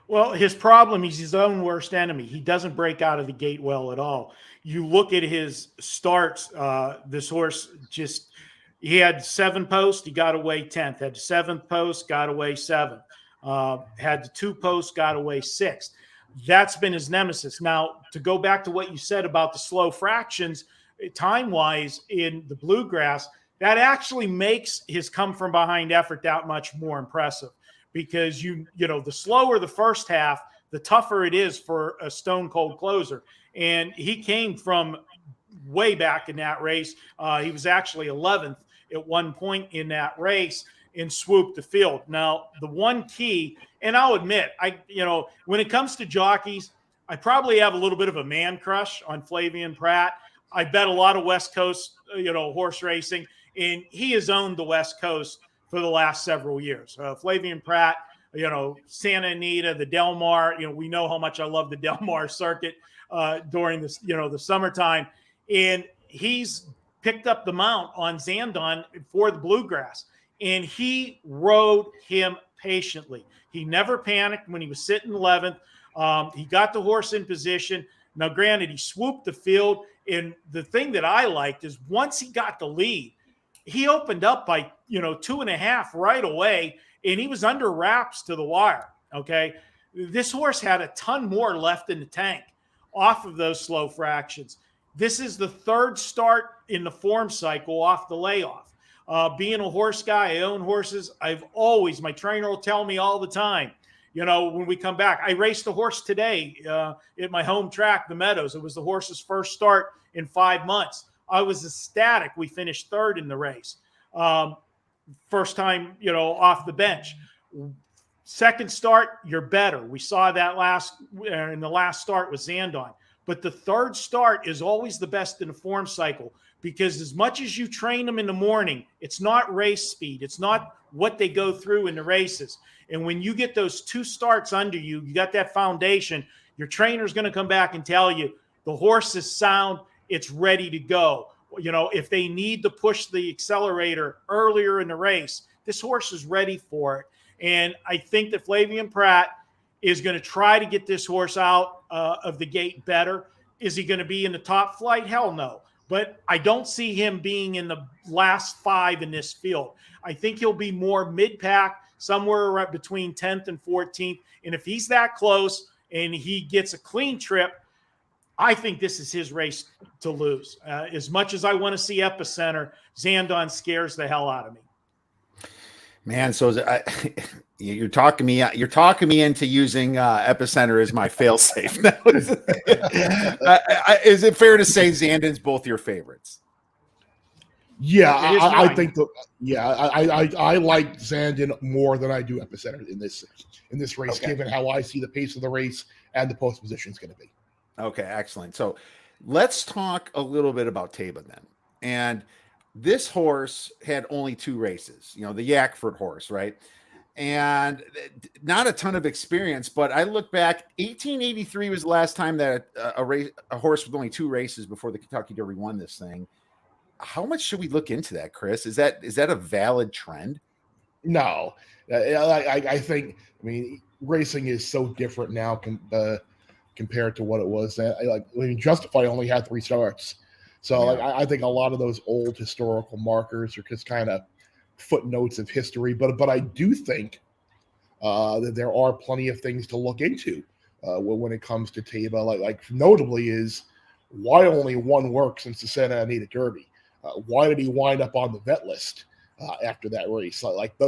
Well, his problem, he's his own worst enemy. He doesn't break out of the gate well at all. You look at his starts, this horse he had 7 posts, he got away 10th, had 7th post, got away 7th, had the 2 posts, got away 6th. That's been his nemesis. Now, to go back to what you said about the slow fractions, time-wise in the bluegrass, that actually makes his come from behind effort that much more impressive. Because the slower the first half, the tougher it is for a stone cold closer. And he came from way back in that race. He was actually 11th at one point in that race and swooped the field. Now, the one key, and I'll admit, when it comes to jockeys, I probably have a little bit of a man crush on Flavien Prat. I bet a lot of West Coast, horse racing, and he has owned the West Coast for the last several years. Flavien Prat, Santa Anita, the Del Mar, we know how much I love the Del Mar circuit during this, the summertime. And he's picked up the mount on Zandon for the bluegrass. And he rode him patiently. He never panicked when he was sitting 11th. He got the horse in position. Now, granted, he swooped the field. And the thing that I liked is once he got the lead, he opened up by, 2.5 right away, and he was under wraps to the wire. Okay. This horse had a ton more left in the tank off of those slow fractions. This is the 3rd start in the form cycle off the layoff. Being a horse guy, I own horses. My trainer will tell me all the time, when we come back, I raced a horse today at my home track, the Meadows. It was the horse's first start in 5 months. I was ecstatic. We finished 3rd in the race. First time, off the bench. Second start, you're better. We saw that in the last start with Zandon. But the 3rd start is always the best in the form cycle because as much as you train them in the morning, it's not race speed. It's not what they go through in the races. And when you get those 2 starts under you, you got that foundation, your trainer's going to come back and tell you the horse is sound. It's ready to go. If they need to push the accelerator earlier in the race, this horse is ready for it. And I think that Flavien Prat is going to try to get this horse out of the gate better. Is he going to be in the top flight? Hell no. But I don't see him being in the last 5 in this field. I think he'll be more mid-pack, somewhere right between 10th and 14th. And if he's that close and he gets a clean trip, I think this is his race to lose. As much as I want to see Epicenter, Zandon scares the hell out of me. Man, so you're talking me into using Epicenter as my fail-safe. Is it fair to say Zandon's both your favorites? Yeah, I think I like Zandon more than I do Epicenter in this race, okay, given how I see the pace of the race and the post position is going to be. Okay, excellent. So let's talk a little bit about Taba then. And this horse had only 2 races, the Yakford horse, right? And not a ton of experience, but I look back, 1883 was the last time that a horse with only 2 races before the Kentucky Derby won this thing. How much should we look into that, Chris? Is that a valid trend? No, I think, racing is so different now compared to what it was. Justify only had 3 starts. So like I think a lot of those old historical markers are just kind of footnotes of history. But I do think that there are plenty of things to look into when it comes to Taba. Like notably is why only one work since the Santa Anita Derby? Why did he wind up on the vet list after that race?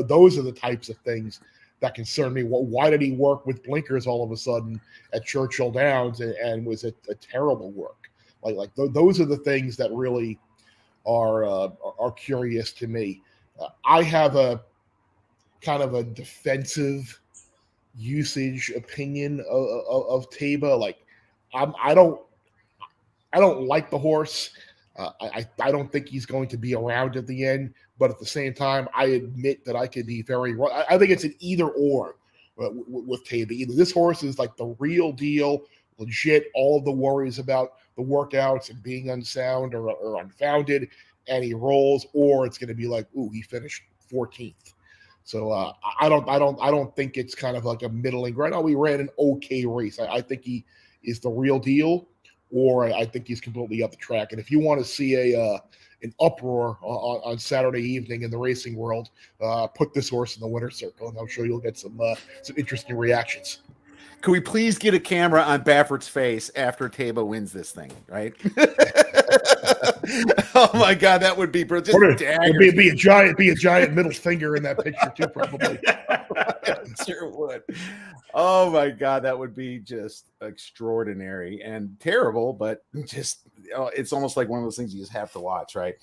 Those are the types of things that concern me. Why did he work with blinkers all of a sudden at Churchill Downs and was a terrible work? Those are the things that really are curious to me. I have a kind of a defensive usage opinion of Taba. Like I don't like the horse. I don't think he's going to be around at the end, but at the same time, I admit that I could be very wrong. I think it's an either or with Taba. Either this horse is like the real deal, legit, all of the worries about the workouts and being unsound or unfounded, and he rolls, or it's going to be like, ooh, he finished 14th. So I don't think it's kind of like a middling ground. Oh, we ran an okay race. I think he is the real deal, or I think he's completely up the track. And if you want to see an uproar on Saturday evening in the racing world, put this horse in the winner's circle, and I'm sure you'll get some interesting reactions. Can we please get a camera on Baffert's face after Taba wins this thing, right? Oh my God, that would be just be a giant middle finger in that picture too, probably. Sure would. Oh my God, that would be just extraordinary and terrible, but just it's almost like one of those things you just have to watch, right?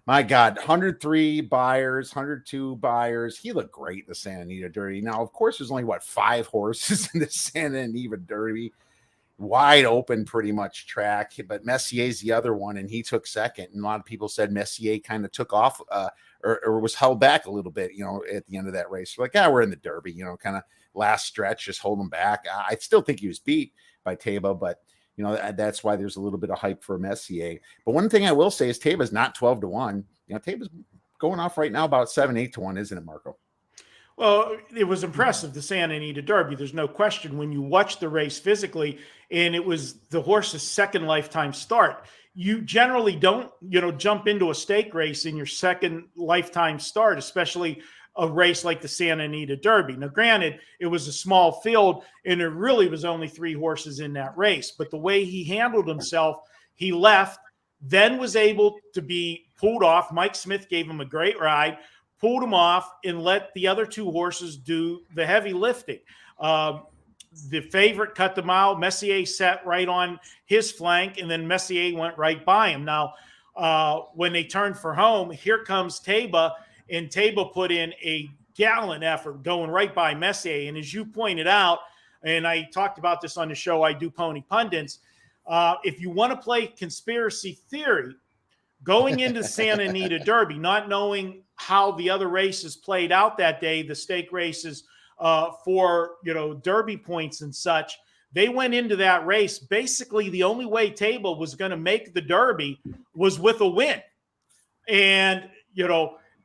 My God, 103 buyers, 102 buyers. He looked great in the Santa Anita Derby. Now, of course, there's only 5 horses in the Santa Anita Derby. Wide open, pretty much track. But Messier's the other one, and he took second. And a lot of people said Messier kind of took off or was held back a little bit, at the end of that race. Like, we're in the Derby, kind of last stretch, just hold him back. I still think he was beat by Taba, but that's why there's a little bit of hype for Messier. But one thing I will say is Taba's not 12-1. Taba's going off right now about 7-8-1, isn't it, Marco? Well, it was impressive, the Santa Anita Derby. There's no question when you watch the race physically, and it was the horse's second lifetime start. You generally don't, jump into a stake race in your second lifetime start, especially a race like the Santa Anita Derby. Now, granted, it was a small field, and there really was only 3 horses in that race. But the way he handled himself, he left, then was able to be pulled off. Mike Smith gave him a great ride, pulled him off, and let the other 2 horses do the heavy lifting. The favorite cut the mile. Messier sat right on his flank, and then Messier went right by him. Now, when they turned for home, here comes Taba, and Taba put in a gallant effort going right by Messier. And as you pointed out, and I talked about this on the show, I Do Pony Pundits, if you want to play conspiracy theory, going into Santa Anita Derby, not knowing how the other races played out that day, the stake races for, Derby points and such, they went into that race. Basically, the only way Taba was going to make the Derby was with a win. And,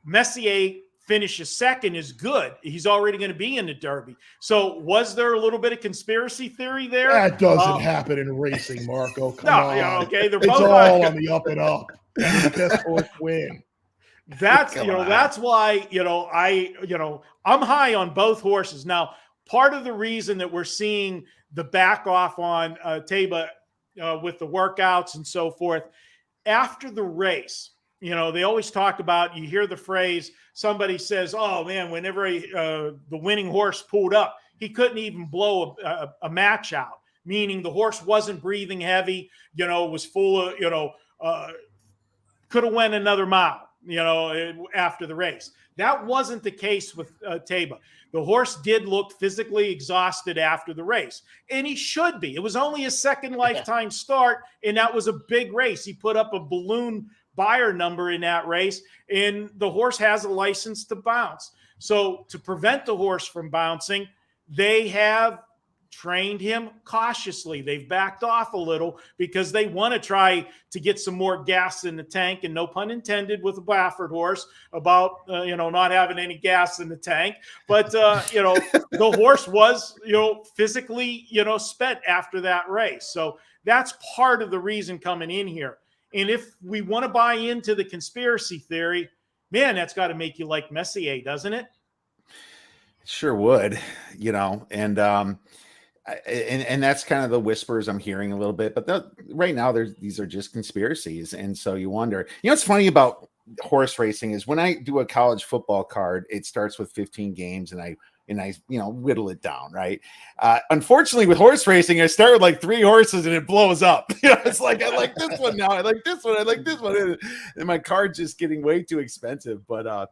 Messier finishes second is good. He's already going to be in the Derby. So was there a little bit of conspiracy theory there? That doesn't happen in racing, Marco. Come on. Okay. They're it's both all on the up and up. The best horse win. That's, that's why, I'm high on both horses. Now, part of the reason that we're seeing the back off on Taba with the workouts and so forth after the race, they always talk about, you hear the phrase, somebody says, oh man, whenever the winning horse pulled up, he couldn't even blow a match out, meaning the horse wasn't breathing heavy, was full of, could have went another mile, after the race. That wasn't the case with Taba. The horse did look physically exhausted after the race, and he should be. It was only his second lifetime start, and that was a big race. He put up a balloon buyer number in that race, and the horse has a license to bounce. So to prevent the horse from bouncing, they have trained him cautiously. They've backed off a little because they want to try to get some more gas in the tank, and no pun intended with a Baffert horse about, not having any gas in the tank. But, the horse was, physically, spent after that race. So that's part of the reason coming in here. And if we want to buy into the conspiracy theory, man, that's got to make you like Messier, doesn't it? Sure would, and that's kind of the whispers I'm hearing a little bit, but right now these are just conspiracies. And so you wonder, what's funny about horse racing is when I do a college football card, it starts with 15 games and I whittle it down. Right. Unfortunately with horse racing, I start with like 3 horses and it blows up. It's like, I like this one now. I like this one. I like this one. And my card's just getting way too expensive. But,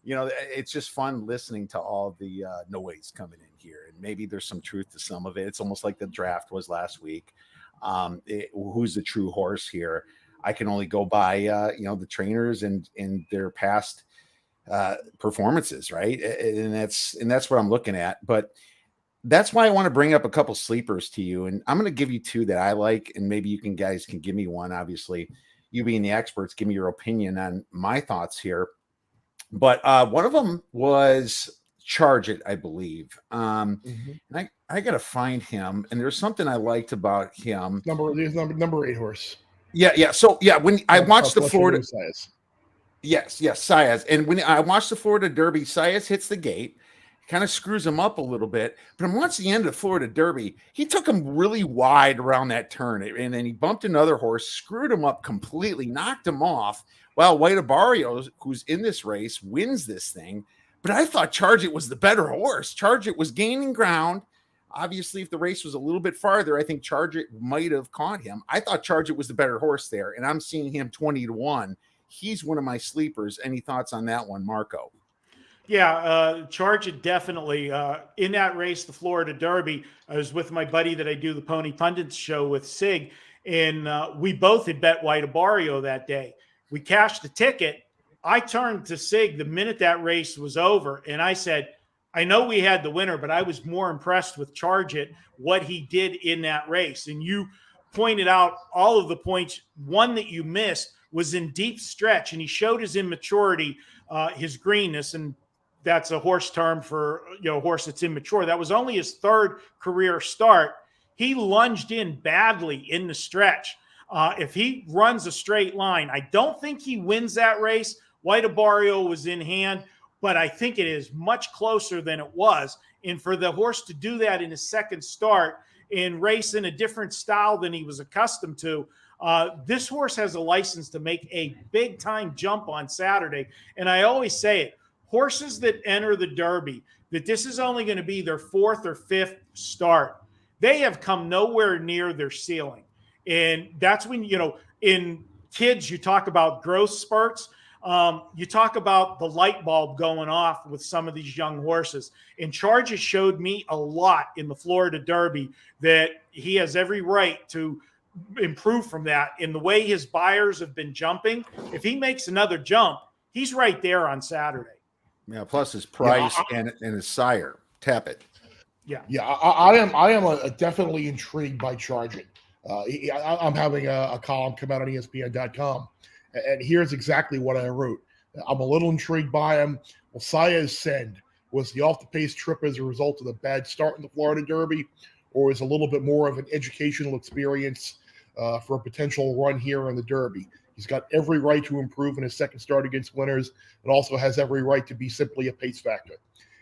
it's just fun listening to all the noise coming in here. And maybe there's some truth to some of it. It's almost like the draft was last week. Who's the true horse here? I can only go by, the trainers and their past performances, right? And that's what I'm looking at. But that's why I want to bring up a couple sleepers to you. And I'm going to give you 2 that I like. And maybe you guys can give me one. Obviously, you being the experts, give me your opinion on my thoughts here. But one of them was Charge It, I believe. And I got to find him. And there's something I liked about him. Number 8 horse. Yeah. So, when I watched the Florida. Size. Yes, Saez. And when I watched the Florida Derby, Saez hits the gate, kind of screws him up a little bit. But once the end of the Florida Derby, he took him really wide around that turn. And then he bumped another horse, screwed him up completely, knocked him off. Well, White Barrio, who's in this race, wins this thing. But I thought Charge It was the better horse. Charge It was gaining ground. Obviously, if the race was a little bit farther, I think Charge It might have caught him. I thought Charge It was the better horse there. And I'm seeing him 20-1. He's one of my sleepers. Any thoughts on that one, Marco? Yeah, Charge It definitely. In that race, the Florida Derby, I was with my buddy that I do the Pony Pundits show with, Sig, and we both had bet White Barrio that day. We cashed the ticket. I turned to Sig the minute that race was over, and I said, I know we had the winner, but I was more impressed with Charge It, what he did in that race. And you pointed out all of the points. One that you missed was in deep stretch, and he showed his immaturity, his greenness, and that's a horse term for a horse that's immature. That was only his 3rd career start. He lunged in badly in the stretch. If he runs a straight line, I don't think he wins that race. White Barrio was in hand, but I think it is much closer than it was. And for the horse to do that in his 2nd start and race in a different style than he was accustomed to, this horse has a license to make a big-time jump on Saturday. And I always say it, horses that enter the Derby, that this is only going to be their 4th or 5th start, they have come nowhere near their ceiling. And that's when, in kids, you talk about growth spurts. You talk about the light bulb going off with some of these young horses. And Charge It showed me a lot in the Florida Derby that he has every right to improve from that. In the way his buyers have been jumping, if he makes another jump, he's right there on Saturday. Yeah, plus his price and his sire. Tap it. Yeah. I am definitely intrigued by Charge It. I'm having a column come out on ESPN.com, and here's exactly what I wrote. I'm a little intrigued by him. Well, Saez Send, was the off-the-pace trip as a result of the bad start in the Florida Derby, or is a little bit more of an educational experience for a potential run here in the Derby? He's got every right to improve in his 2nd start against winners, and also has every right to be simply a pace factor.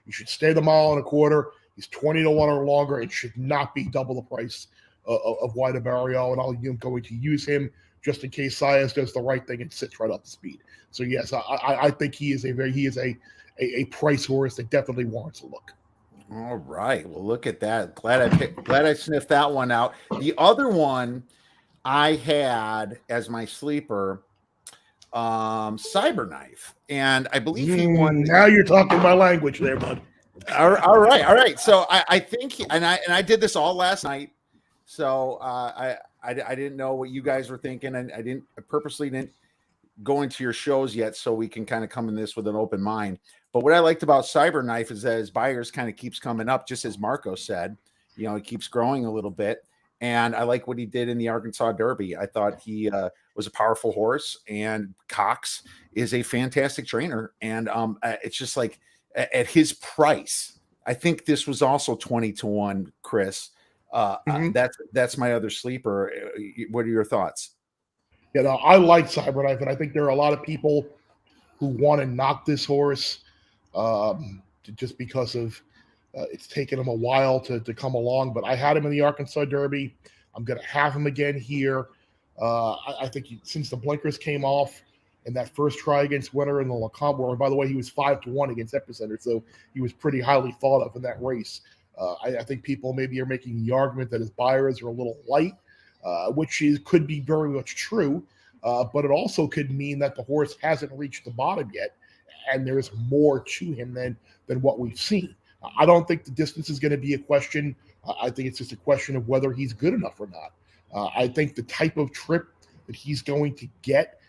He should stay the 1.25 miles. He's 20-1 or longer. It should not be double the price of White Barrio, and I'm going to use him just in case Saez does the right thing and sits right up to speed. So yes, I think he is a price horse that definitely warrants a look. All right, well, look at that. Glad I sniffed that one out. The other one I had as my sleeper, Cyberknife, and I believe he won. Now you're talking my language there, bud. All right. So I think, and I did this all last night. So I didn't know what you guys were thinking, and I purposely didn't go into your shows yet, so we can kind of come in this with an open mind. But what I liked about Cyberknife is that his buyers kind of keeps coming up, just as Marco said. It keeps growing a little bit, and I like what he did in the Arkansas Derby. I thought he was a powerful horse, and Cox is a fantastic trainer, and it's just like at his price, I think this was also 20-1, Chris. That's my other sleeper. What are your thoughts? I like Cyberknife, and I think there are a lot of people who want to knock this horse just because of it's taken him a while to come along. But I had him in the Arkansas Derby. I'm going to have him again here. I think since the blinkers came off in that first try against Winter in the Lecomte, where, by the way, he was 5-1 against Epicenter, so he was pretty highly thought of in that race. I think people maybe are making the argument that his buyers are a little light, which could be very much true, but it also could mean that the horse hasn't reached the bottom yet, and there's more to him than what we've seen. I don't think the distance is going to be a question. I think it's just a question of whether he's good enough or not. I think the type of trip that he's going to get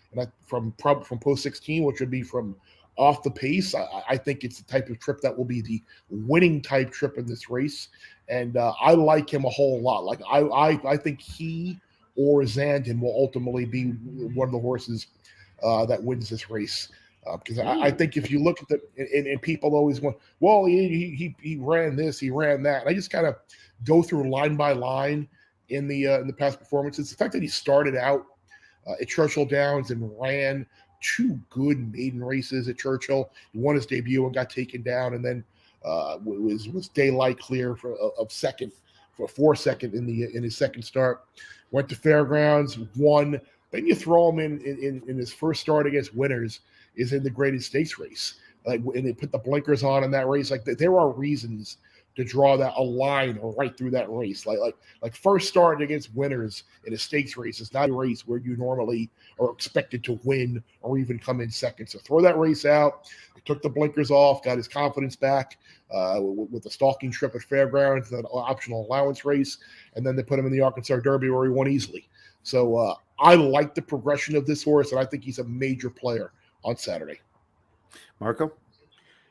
from post 16, which would be from off the pace, I think it's the type of trip that will be the winning type trip in this race. And I like him a whole lot. Like I think he or Zandon will ultimately be one of the horses that wins this race. Because I think if you look at and people always want, well, he ran this, he ran that. And I just kind of go through line by line in the past performances. The fact that he started out at Churchill Downs and ran 2 good maiden races at Churchill. He won his debut and got taken down, and then was daylight clear for second in his second start. Went to Fairgrounds, won. Then you throw him in his first start against Winners is in the Graded Stakes race. And they put the blinkers on in that race. Like there are reasons to draw a line right through that race. Like first start against Winners in a stakes race is not a race where you normally are expected to win or even come in second. So throw that race out. He took the blinkers off, got his confidence back with the stalking trip at Fairgrounds, that optional allowance race, and then they put him in the Arkansas Derby where he won easily. So I like the progression of this horse, and I think he's a major player on Saturday. Marco?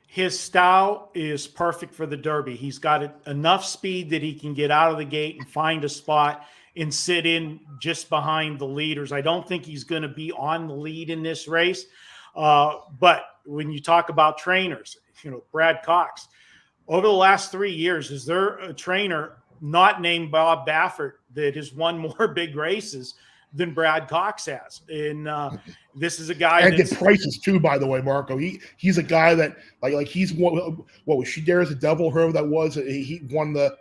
His style is perfect for the Derby. He's got enough speed that he can get out of the gate and find a spot and sit in just behind the leaders. I don't think he's going to be on the lead in this race. But when you talk about trainers, Brad Cox, over the last 3 years, is there a trainer not named Bob Baffert that has won more big races than Brad Cox has? And this is a guy and the prices too, by the way, Marco. He's a guy that like he's what was She Dares the Devil, whoever that was. He won the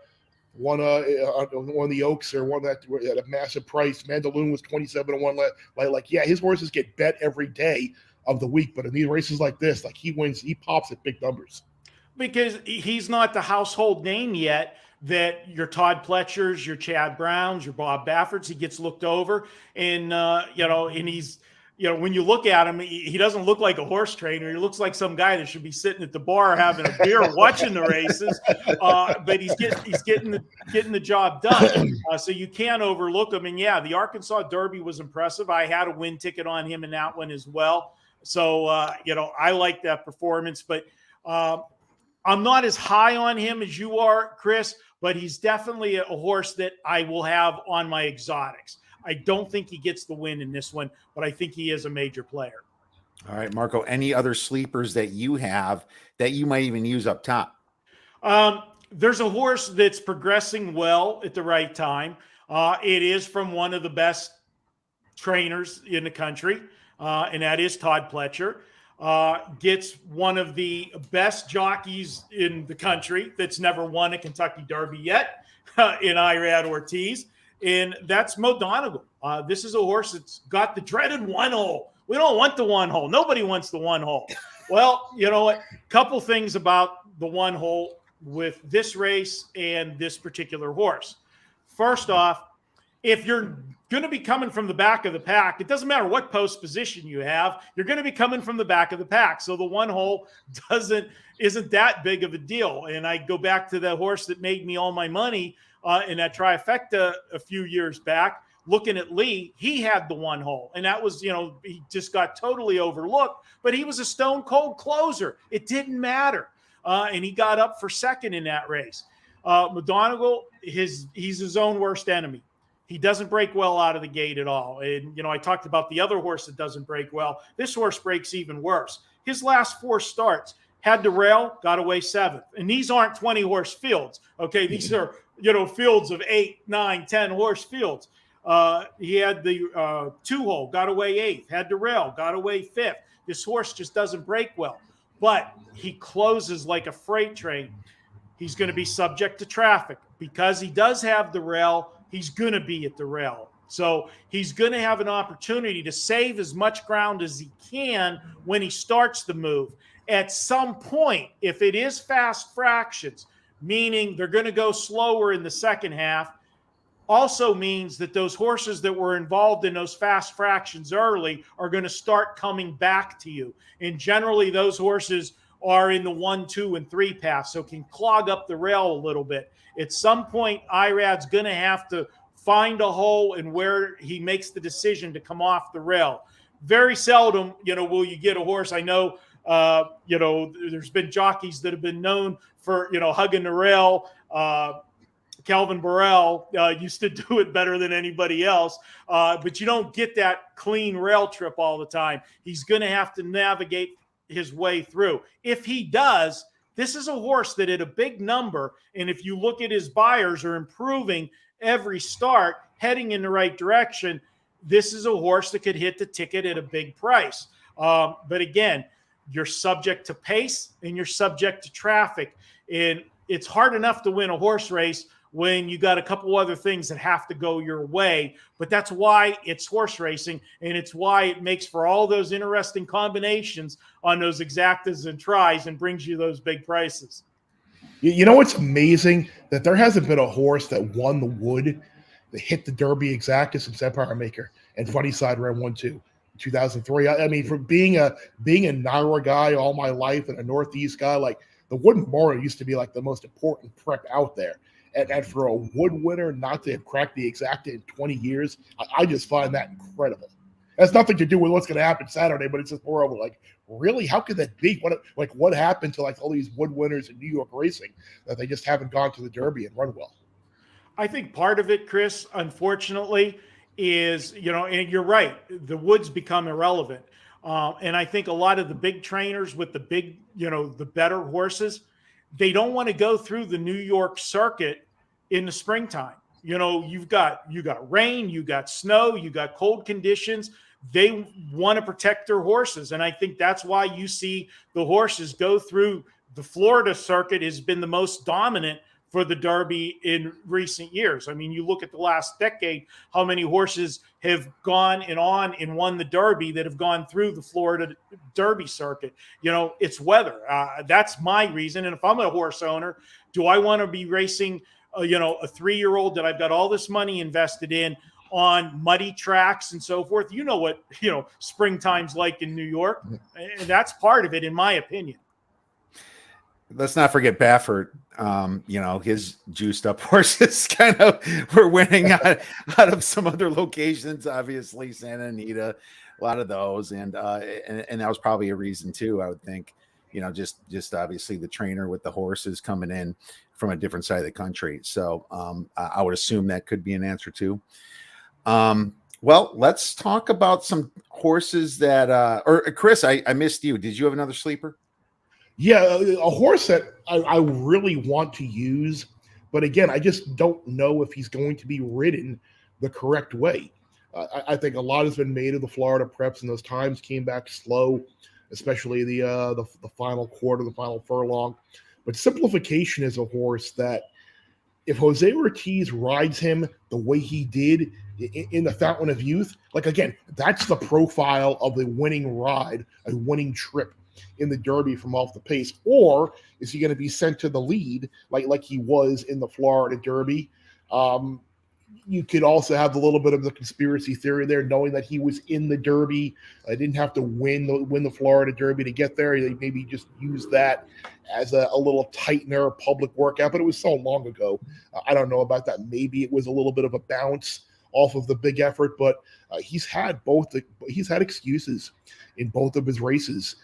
Oaks or won that at a massive price. Mandaloon was 27-1. Yeah, his horses get bet every day of the week, but in these races like this, like he wins, he pops at big numbers because he's not the household name yet that your Todd Pletchers, your Chad Browns, your Bob Bafferts. He gets looked over, and and he's when you look at him, he doesn't look like a horse trainer. He looks like some guy that should be sitting at the bar having a beer watching the races. But he's getting the job done. So you can't overlook him. And yeah, the Arkansas Derby was impressive. I had a win ticket on him in that one as well. So I like that performance, but I'm not as high on him as you are, Chris, but he's definitely a horse that I will have on my exotics. I don't think he gets the win in this one, but I think he is a major player. All right, Marco, any other sleepers that you have that you might even use up top? There's a horse that's progressing well at the right time. It is from one of the best trainers in the country, and that is Todd Pletcher. Gets one of the best jockeys in the country that's never won a Kentucky Derby yet in Irad Ortiz, and that's Mo Donegal. This is a horse that's got the dreaded one hole. We don't want the one hole. Nobody wants the one hole. Well, you know what? Couple things about the one hole with this race and this particular horse. First off, if you're going to be coming from the back of the pack, it doesn't matter what post position you have, you're going to be coming from the back of the pack. So the one hole isn't that big of a deal. And I go back to the horse that made me all my money in that trifecta a few years back, looking at Lee. He had the one hole, and that was, he just got totally overlooked, but he was a stone cold closer. It didn't matter. And he got up for second in that race. McDonegal, he's his own worst enemy. He doesn't break well out of the gate at all. And, I talked about the other horse that doesn't break well. This horse breaks even worse. His last 4 starts, had to rail, got away 7th. And these aren't 20-horse fields, okay? These are, fields of 8, 9, 10 horse fields. He had the 2-hole, got away 8th, had the rail, got away 5th. This horse just doesn't break well, but he closes like a freight train. He's going to be subject to traffic because he does have the rail. He's going to be at the rail. So he's going to have an opportunity to save as much ground as he can when he starts the move. At some point, if it is fast fractions, meaning they're going to go slower in the second half, also means that those horses that were involved in those fast fractions early are going to start coming back to you. And generally, those horses are in the 1, 2, and 3 path, so can clog up the rail a little bit. At some point, Irad's going to have to find a hole in where he makes the decision to come off the rail. Very seldom, will you get a horse. I know, there's been jockeys that have been known for, hugging the rail. Calvin Burrell used to do it better than anybody else, but you don't get that clean rail trip all the time. He's going to have to navigate his way through. If he does, this is a horse that at a big number, and if you look at his buyers are improving every start, heading in the right direction, this is a horse that could hit the ticket at a big price. But again, you're subject to pace and you're subject to traffic. And it's hard enough to win a horse race when you got a couple other things that have to go your way. But that's why it's horse racing, and it's why it makes for all those interesting combinations on those exactas and tries and brings you those big prices. You know what's amazing? That there hasn't been a horse that won the Wood that hit the Derby exacta since Empire Maker and Funny Side ran 1-2 in 2003. I mean, for being a Naira guy all my life and a Northeast guy, like the Wood Memorial used to be like the most important prep out there. And for a Wood winner not to have cracked the exacta in 20 years, I just find that incredible. It has nothing to do with what's going to happen Saturday, but it's just more of like, really, how could that be? What happened to like all these Wood winners in New York racing that they just haven't gone to the Derby and run well? I think part of it, Chris, unfortunately, is, and you're right, the Woods become irrelevant. And I think a lot of the big trainers with the big, the better horses, they don't want to go through the New York circuit in the springtime. You've got rain, you got snow, you got cold conditions. They want to protect their horses. And I think that's why you see the horses go through the Florida circuit has been the most dominant for the Derby in recent years. I mean, you look at the last decade, how many horses have gone and on and won the Derby that have gone through the Florida Derby circuit. It's weather. That's my reason. And if I'm a horse owner, do I want to be racing, a 3-year-old that I've got all this money invested in on muddy tracks and so forth? You know what, springtime's like in New York. And that's part of it, in my opinion. Let's not forget Baffert. His juiced up horses kind of were winning out of some other locations, obviously Santa Anita, a lot of those. And that was probably a reason too, I would think, just obviously the trainer with the horses coming in from a different side of the country. So I would assume that could be an answer too. Well, let's talk about some horses that, or Chris, I missed you. Did you have another sleeper? Yeah, a horse that I really want to use, but again, I just don't know if he's going to be ridden the correct way. I think a lot has been made of the Florida preps, and those times came back slow, especially the final quarter, the final furlong. But Simplification is a horse that, if Jose Ortiz rides him the way he did in the Fountain of Youth, like again, that's the profile of a winning ride, a winning trip in the Derby from off the pace. Or is he going to be sent to the lead like he was in the Florida Derby? You could also have a little bit of the conspiracy theory there, knowing that he was in the Derby. I didn't have to win the Florida Derby to get there. They maybe just used that as a little tightener public workout, but it was so long ago. I don't know about that. Maybe it was a little bit of a bounce off of the big effort, but he's had excuses in both of his races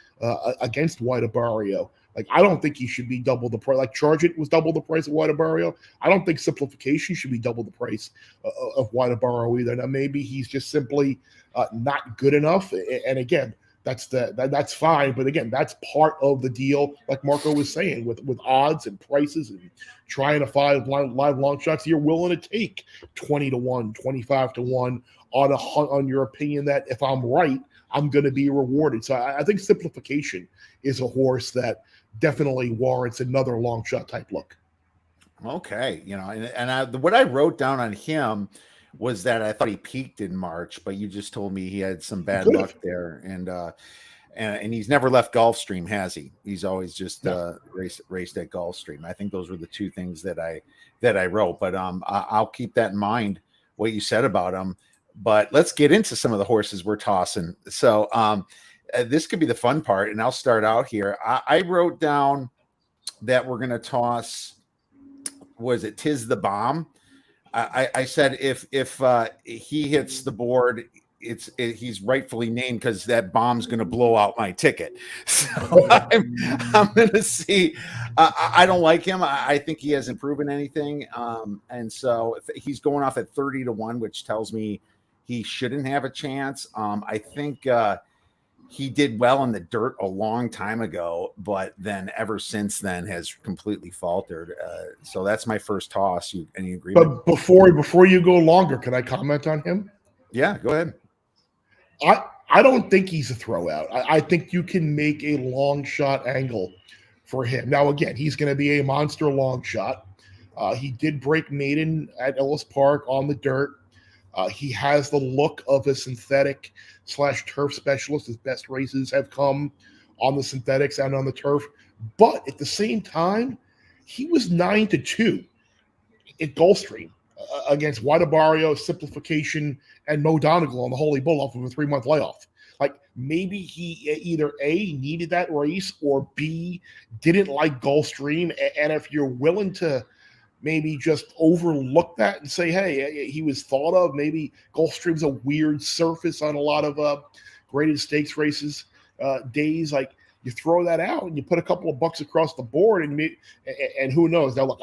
against White Barrio. Like, I don't think he should be double the price. Like, Charge It was double the price of White Barrio. I don't think Simplification should be double the price of White Barrio either. Now, maybe he's just simply not good enough. And again, that's fine. But again, that's part of the deal, like Marco was saying, with odds and prices and trying to find live long shots. You're willing to take 20-1, 25-1 on your opinion that if I'm right, I'm going to be rewarded. So I think Simplification is a horse that definitely warrants another long shot type look. Okay, what I wrote down on him was that I thought he peaked in March, but you just told me he had some bad luck there, and he's never left Gulfstream, has he? He's always just raced at Gulfstream. I think those were the two things that I wrote, but I'll keep that in mind, what you said about him. But let's get into some of the horses we're tossing. So this could be the fun part, and I'll start out here. I wrote down that we're going to toss, was it Tiz the Bomb? I said if he hits the board, he's rightfully named because that bomb's going to blow out my ticket. So I'm going to see. I don't like him. I think he hasn't proven anything, and so he's going off at 30-1, which tells me he shouldn't have a chance. I think he did well in the dirt a long time ago, but then ever since then has completely faltered. So that's my first toss. Any agreement? But before you go longer, can I comment on him? Yeah, go ahead. I don't think he's a throwout. I think you can make a long shot angle for him. Now, again, he's going to be a monster long shot. He did break maiden at Ellis Park on the dirt. He has the look of a synthetic / turf specialist. His best races have come on the synthetics and on the turf. But at the same time, he was 9-2 at Gulfstream against Wadabario, Simplification, and Mo Donegal on the Holy Bull off of a 3-month layoff. Like, maybe he either A, needed that race, or B, didn't like Gulfstream. And if you're willing to maybe just overlook that and say, hey, he was thought of. Maybe Gulfstream's a weird surface on a lot of graded stakes races days. Like, you throw that out and you put a couple of bucks across the board, and who knows? Now, look,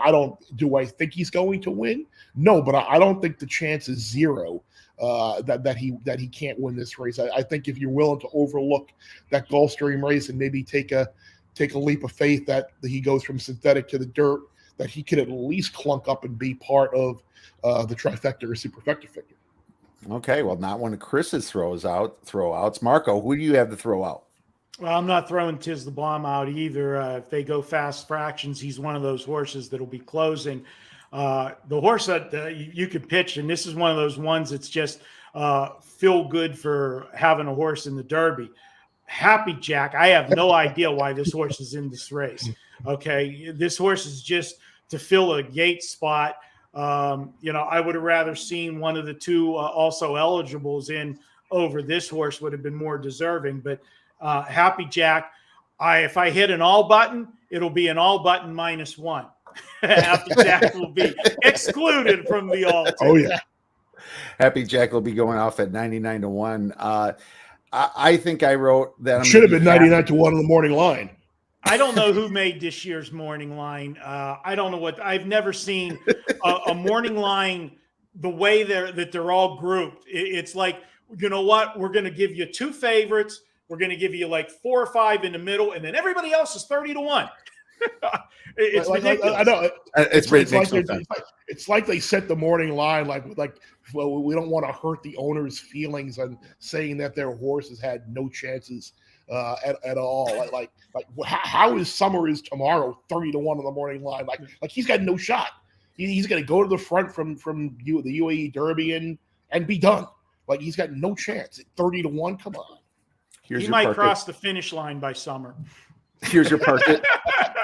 do I think he's going to win? No, but I don't think the chance is zero that he can't win this race. I think if you're willing to overlook that Gulfstream race and maybe take a leap of faith that he goes from synthetic to the dirt, that he could at least clunk up and be part of the trifecta or superfecta figure. Okay, well, not one of Chris's throwouts. Marco, who do you have to throw out? Well, I'm not throwing Tiz the Bomb out either. If they go fast fractions, he's one of those horses that'll be closing. The horse that you could pitch, and this is one of those ones that's just feel good for having a horse in the Derby. Happy Jack. I have no idea why this horse is in this race. Okay, this horse is just to fill a gate spot. I would have rather seen one of the two also eligibles in over this horse, would have been more deserving. But Happy Jack, if I hit an all button, it'll be an all button -1. Happy Jack will be excluded from the all. Oh yeah, Happy Jack will be going off at 99-1. I think I wrote that should have been 99-1 on the morning line. I don't know who made this year's morning line. I don't know I've never seen a morning line the way they're all grouped. It's like, you know what? We're going to give you two favorites. We're going to give you like 4 or 5 in the middle, and then everybody else is 30-1. It's ridiculous. I know. It's like they set the morning line like well, we don't want to hurt the owner's feelings on saying that their horse has had no chances at all. Like how is Summer is tomorrow 30-1 on the morning line? Like he's got no shot. He's going to go to the front from the UAE Derby and be done. Like, he's got no chance at 30-1. Come on. He might cross the finish line by Summer. Here's your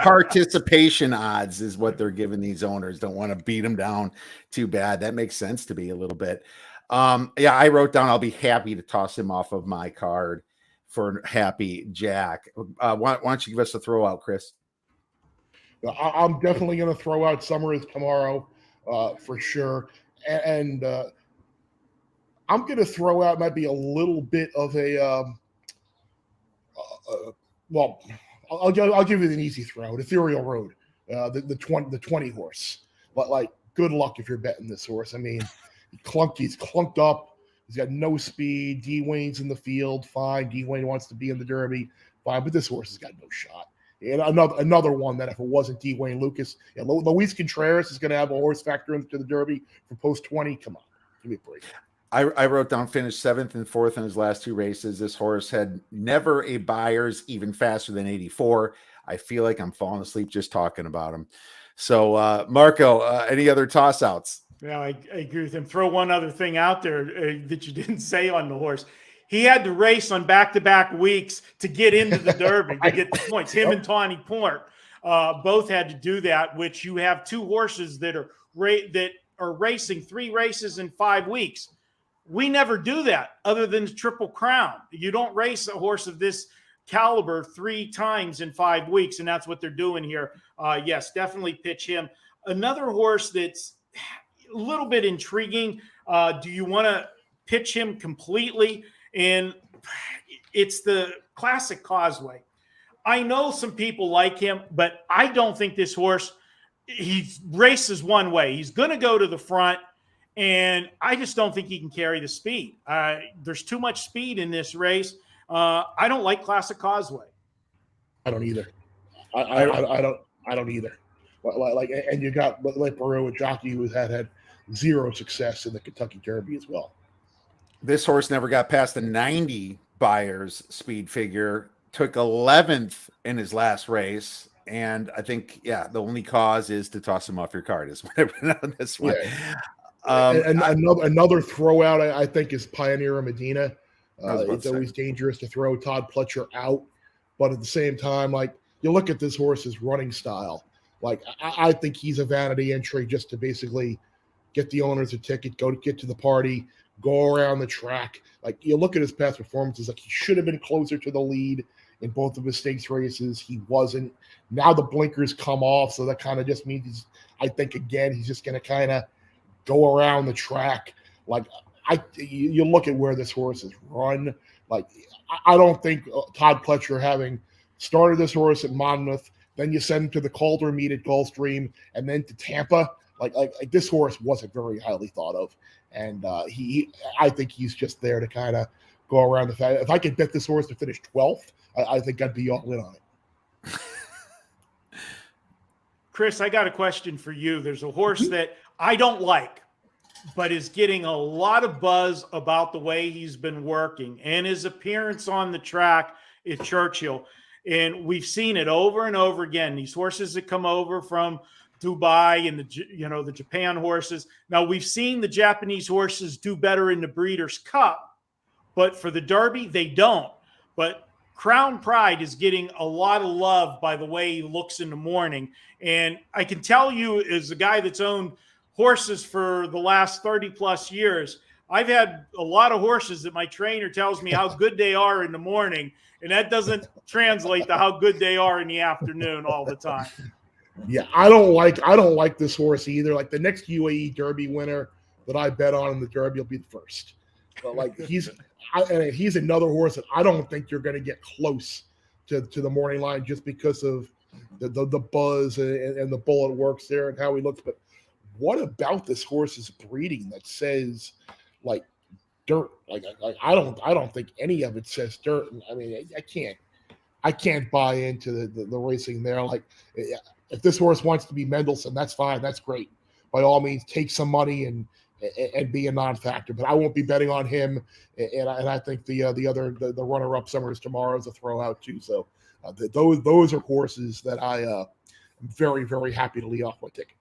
participation odds is what they're giving these owners. Don't want to beat them down too bad. That makes sense to me a little bit. I wrote down I'll be happy to toss him off of my card for Happy Jack. Why don't you give us a throw out, Chris? I'm definitely going to throw out Summer is tomorrow for sure. And I'm going to throw out might be a little bit of a I'll give you an easy throw. Ethereal Road, the 20 horse. But like, good luck if you're betting this horse. I mean, he's clunked up He's got no speed. Dwayne's in the field, fine. Dwayne wants to be in the Derby, fine. But this horse has got no shot. And another one that if it wasn't Dwayne Lucas, Luis Contreras is going to have a horse factor into the Derby for post 20. Come on, give me a break. I wrote down finished 7th and 4th in his last 2 races. This horse had never a Buyers even faster than 84. I feel like I'm falling asleep just talking about him. So, Marco, any other toss outs? Yeah, I agree with him. Throw one other thing out there that you didn't say on the horse. He had to race on back-to-back weeks to get into the Derby, to get the points. Him and Tawny Port both had to do that, which you have 2 horses that are racing 3 races in 5 weeks. We never do that other than the Triple Crown. You don't race a horse of this caliber 3 times in 5 weeks, and that's what they're doing here. Yes, definitely pitch him. Another horse that's a little bit intriguing. Do you want to pitch him completely? And it's the Classic Causeway. I know some people like him, but I don't think this horse, he races one way. He's going to go to the front, and I just don't think he can carry the speed. There's too much speed in this race. I don't like Classic Causeway. I don't either. I don't either. Like, and you got like Peru, a jockey who had 0 success in the Kentucky Derby as well. This horse never got past the 90 Buyers speed figure, took 11th in his last race. And I think, the only cause is to toss him off your card is whatever on this one. Yeah. Another throw out, I think, is Pioneer Medina. It's always dangerous to throw Todd Pletcher out. But at the same time, like, you look at this horse's running style. Like, I think he's a vanity entry just to basically get the owners a ticket, get to the party, go around the track. Like, you look at his past performances, like he should have been closer to the lead in both of his stakes races. He wasn't. Now the blinkers come off, so that kind of just means he's just going to kind of go around the track. Like, you look at where this horse has run. Like, I don't think Todd Pletcher, having started this horse at Monmouth, then you send him to the Calder meet at Gulfstream, and then to Tampa. Like this horse wasn't very highly thought of, and I think he's just there to kind of go around the fact. If I could bet this horse to finish 12th, I think I'd be all in on it. Chris, I got a question for you. There's a horse that I don't like, but is getting a lot of buzz about the way he's been working and his appearance on the track at Churchill. And we've seen it over and over again. These horses that come over from Dubai and the Japan horses. Now, we've seen the Japanese horses do better in the Breeders' Cup, but for the Derby, they don't. But Crown Pride is getting a lot of love by the way he looks in the morning. And I can tell you, as a guy that's owned horses for the last 30 plus years, I've had a lot of horses that my trainer tells me how good they are in the morning, and that doesn't translate to how good they are in the afternoon all the time. Yeah, I don't like this horse either. Like, the next UAE Derby winner that I bet on in the Derby will be the first. But like, he's another horse that I don't think you're going to get close to the morning line just because of the buzz and the bullet works there and how he looks. But what about this horse's breeding that says like dirt? Like I don't think any of it says dirt. I mean, I can't buy into the racing there. Like, if this horse wants to be Mendelssohn, that's fine. That's great. By all means, take some money and be a non-factor. But I won't be betting on him. And I think the runner-up Summers Tomorrow is a throw out too. So those are horses that I am very, very happy to lead off my ticket.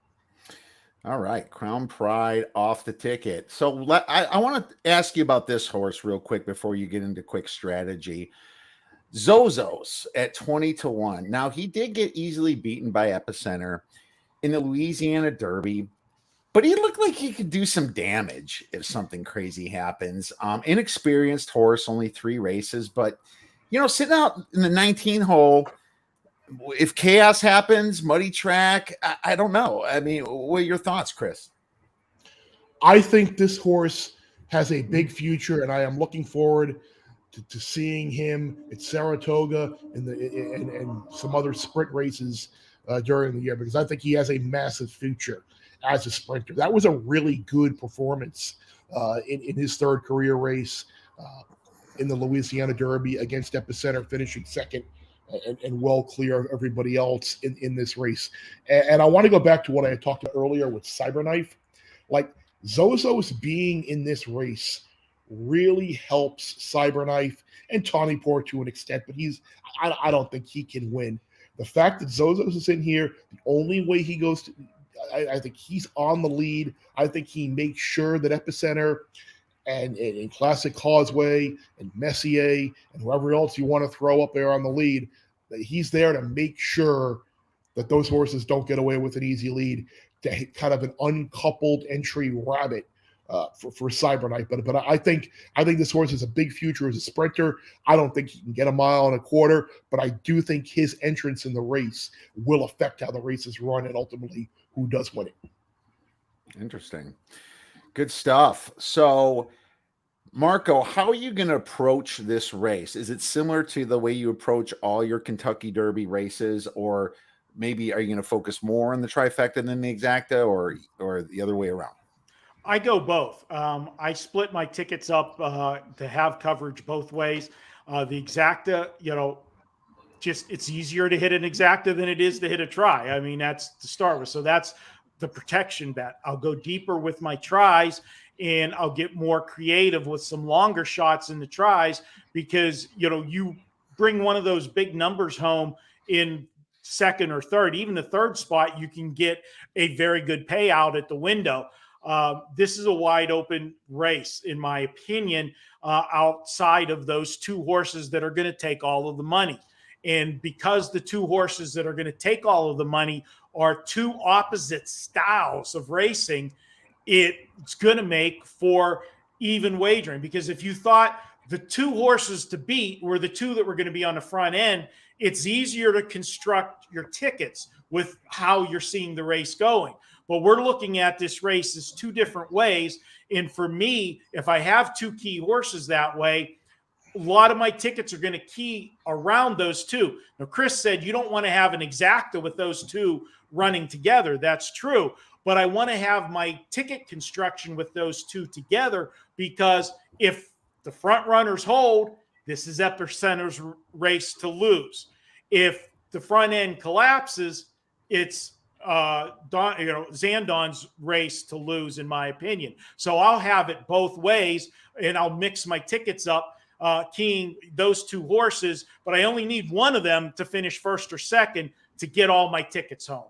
All right, Crown Pride off the ticket. So I want to ask you about this horse real quick before you get into quick strategy. Zozos at 20-1. Now, he did get easily beaten by Epicenter in the Louisiana Derby, but he looked like he could do some damage if something crazy happens. Inexperienced horse, only 3 races, but, sitting out in the 19 hole, if chaos happens, muddy track, I don't know. I mean, what are your thoughts, Chris? I think this horse has a big future, and I am looking forward to seeing him at Saratoga and some other sprint races during the year, because I think he has a massive future as a sprinter. That was a really good performance in his third career race in the Louisiana Derby against Epicenter, finishing second and well clear of everybody else in this race. And I want to go back to what I had talked about earlier with Cyberknife. Like, Zozos being in this race really helps Cyberknife and Tawny Port to an extent, but I don't think he can win. The fact that Zozos is in here, the only way he goes to, I think he's on the lead. I think he makes sure that Epicenter and Classic Causeway and Messier and whoever else you want to throw up there on the lead, that he's there to make sure that those horses don't get away with an easy lead, to kind of an uncoupled entry rabbit for Cyberknife. But I think this horse has a big future as a sprinter. I don't think he can get a mile and a quarter, but I do think his entrance in the race will affect how the race is run and ultimately who does win it. Interesting. Good stuff. So, Marco, how are you going to approach this race? Is it similar to the way you approach all your Kentucky Derby races, or maybe are you going to focus more on the trifecta than the exacta, or the other way around? I go both. I split my tickets up to have coverage both ways. The exacta, just it's easier to hit an exacta than it is to hit a try. I mean, that's to start with. So that's the protection bet. I'll go deeper with my tries, and I'll get more creative with some longer shots in the tries, because, you bring one of those big numbers home in second or third, even the third spot, you can get a very good payout at the window. This is a wide open race, in my opinion, outside of those two horses that are going to take all of the money. And because the two horses that are going to take all of the money are two opposite styles of racing, it's going to make for even wagering. Because if you thought the two horses to beat were the two that were going to be on the front end, it's easier to construct your tickets with how you're seeing the race going. But we're looking at this race as two different ways. And for me, if I have two key horses that way, a lot of my tickets are going to key around those two. Now, Chris said you don't want to have an exacta with those two running together. That's true. But I want to have my ticket construction with those two together, because if the front runners hold, this is Epicenter's race to lose. If the front end collapses, it's Zandon's race to lose, in my opinion. So I'll have it both ways, and I'll mix my tickets up, keying those two horses, but I only need one of them to finish first or second to get all my tickets home.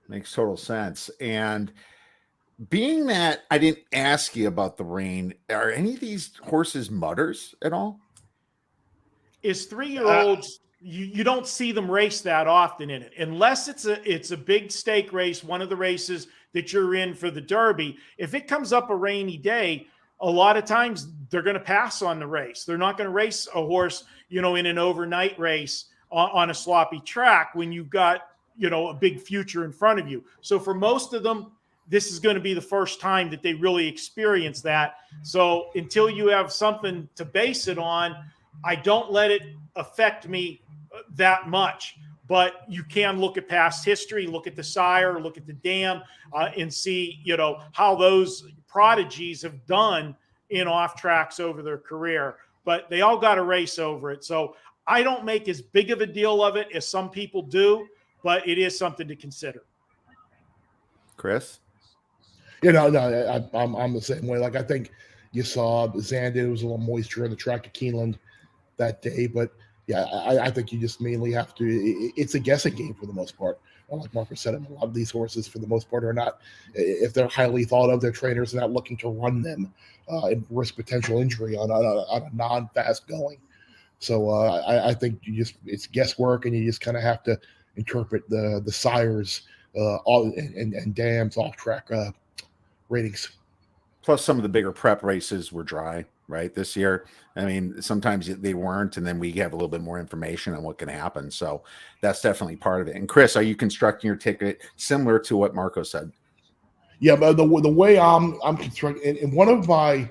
Makes total sense. And being that I didn't ask you about the rain, are any of these horses mudders at all? Is 3-year-olds, you don't see them race that often in it, unless it's a big stake race, one of the races that you're in for the Derby. If it comes up a rainy day, a lot of times they're going to pass on the race. They're not going to race a horse, in an overnight race on a sloppy track when you've got, a big future in front of you. So for most of them, this is going to be the first time that they really experience that. So until you have something to base it on, I don't let it affect me that much. But you can look at past history, look at the sire, look at the dam, and see, how those prodigies have done in off tracks over their career. But they all got a race over it. So I don't make as big of a deal of it as some people do, but it is something to consider. Chris? No, I'm the same way. Like, I think you saw Zandon, was a little moisture in the track at Keeneland that day, but yeah, I think you just mainly have to. It's a guessing game for the most part. Like Marcus said, a lot of these horses, for the most part, are not. If they're highly thought of, their trainers are not looking to run them and risk potential injury on a non-fast going. So I think it's guesswork, and you just kind of have to interpret the sires and dams off track ratings. Plus, some of the bigger prep races were dry, right, this year. I mean, sometimes they weren't, and then we have a little bit more information on what can happen. So that's definitely part of it. And Chris, are you constructing your ticket similar to what Marco said? Yeah, but the way I'm constructing, and one of my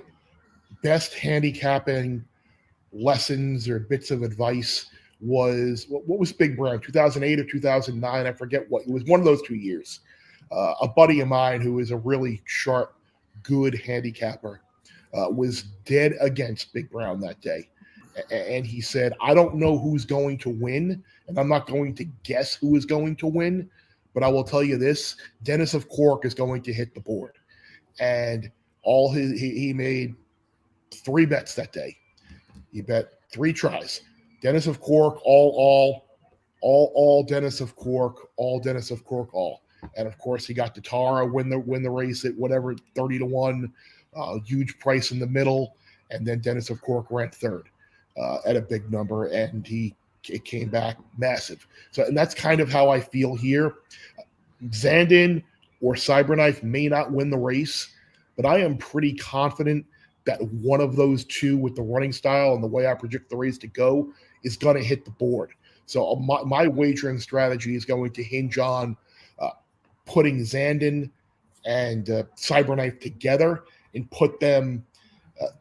best handicapping lessons or bits of advice was, what was Big Brown, 2008 or 2009? I forget what. It was one of those 2 years. A buddy of mine who is a really sharp good handicapper, was dead against Big Brown that day. And he said, I don't know who's going to win, and I'm not going to guess who is going to win, but I will tell you this, Dennis of Cork is going to hit the board. And he made 3 bets that day. He bet 3 tries. Dennis of Cork, all Dennis of Cork, all Dennis of Cork, all. And of course, he got the Tara win the race at whatever 30-1, huge price in the middle, and then Dennis of Cork ran 3rd at a big number, and it came back massive. So, and that's kind of how I feel here. Zandon or Cyberknife may not win the race, but I am pretty confident that one of those two, with the running style and the way I project the race to go, is going to hit the board. So my wagering strategy is going to hinge on putting Zandon and Cyberknife together and put them,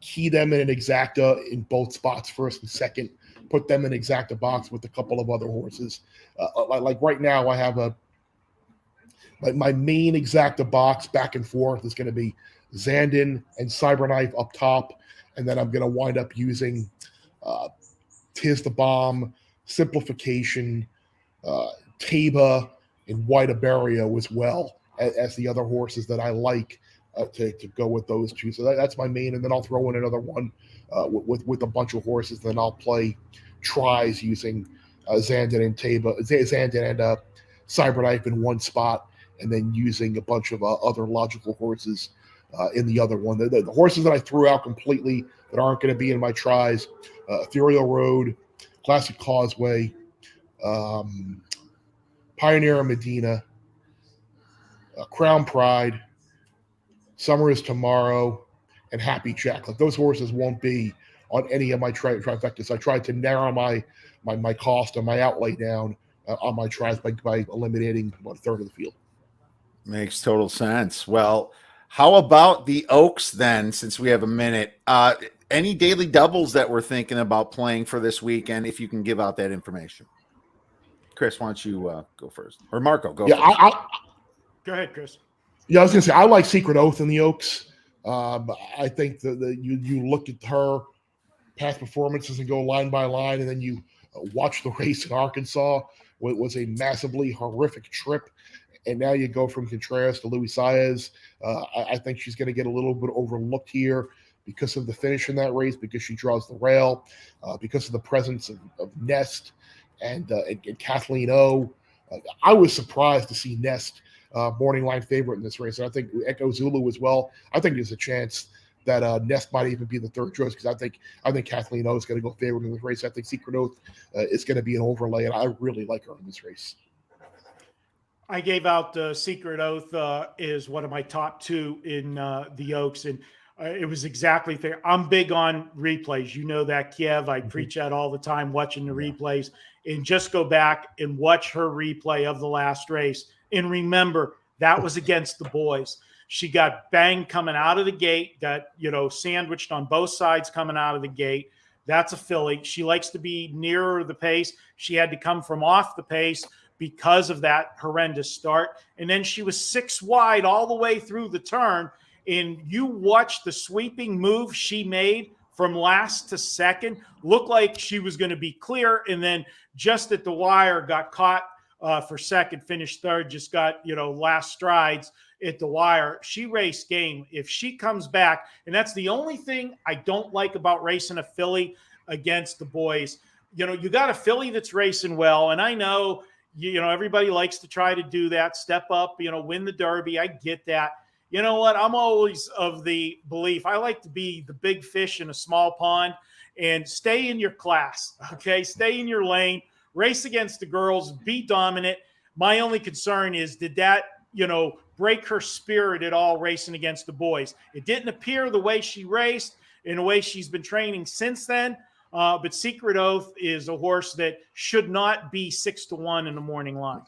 key them in an exacta in both spots, first and second, put them in exacta box with a couple of other horses. Like right now, I have my main exacta box back and forth is going to be Zandon and Cyberknife up top, and then I'm going to wind up using Tis the Bomb, Simplification, Taba, and White Aberio as well as the other horses that I like to go with those two. So that's my main, and then I'll throw in another one with a bunch of horses. Then I'll play tries using Zandon and Taba, Zandon and Cyberknife in one spot, and then using a bunch of other logical horses in the other one. The horses that I threw out completely that aren't going to be in my tries: Ethereal Road, Classic Causeway, Pioneer of Medina, Crown Pride, Summer is Tomorrow, and Happy Jack. Like, those horses won't be on any of my trifectas. I tried to narrow my cost and my outlay down on my tries by eliminating about 1/3 of the field. Makes total sense. Well, how about the Oaks then, since we have a minute? Any daily doubles that we're thinking about playing for this weekend, if you can give out that information? Chris, why don't you go first? Or Marco, go first. Go ahead, Chris. Yeah, I was going to say, I like Secret Oath in the Oaks. I think that you look at her past performances and go line by line, and then you watch the race in Arkansas. It was a massively horrific trip. And now you go from Contreras to Luis Saez. I think she's going to get a little bit overlooked here because of the finish in that race, because she draws the rail, because of the presence of Nest and Kathleen O. I was surprised to see Nest morning line favorite in this race. And I think Echo Zulu as well. I think there's a chance that Nest might even be the 3rd choice, because I think Kathleen O is going to go favorite in this race. I think Secret Oath is going to be an overlay, and I really like her in this race. I gave out Secret Oath is one of my top 2 in the Oaks, and it was exactly fair. I'm big on replays. You know that, Kiev. I preach that all the time, watching the replays. And just go back and watch her replay of the last race. And remember, that was against the boys. She got banged coming out of the gate, got, sandwiched on both sides coming out of the gate. That's a filly. She likes to be nearer the pace. She had to come from off the pace because of that horrendous start. And then she was 6 wide all the way through the turn. And you watch the sweeping move she made from last to second, looked like she was going to be clear. And then just at the wire, got caught for second, finished 3rd, just got, last strides at the wire. She raced game. If she comes back, and that's the only thing I don't like about racing a filly against the boys. You got a filly that's racing well. And I know, everybody likes to try to do that, step up, win the Derby. I get that. You know what? I'm always of the belief I like to be the big fish in a small pond and stay in your class, okay? Stay in your lane, race against the girls, be dominant. My only concern is, did that, break her spirit at all racing against the boys? It didn't appear the way she raced in the way she's been training since then. But Secret Oath is a horse that should not be 6-1 in the morning line.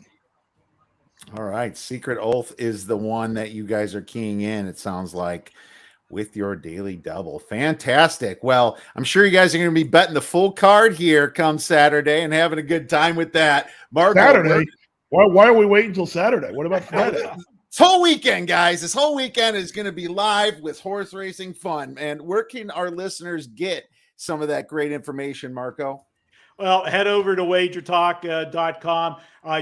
All right. Secret Oath is the one that you guys are keying in, it sounds like, with your daily double. Fantastic. Well, I'm sure you guys are going to be betting the full card here come Saturday and having a good time with that. Marco, Saturday? Why are we waiting until Saturday? What about Friday? This whole weekend, guys, this whole weekend is going to be live with horse racing fun. And where can our listeners get some of that great information, Marco? Well, head over to wagertalk.com.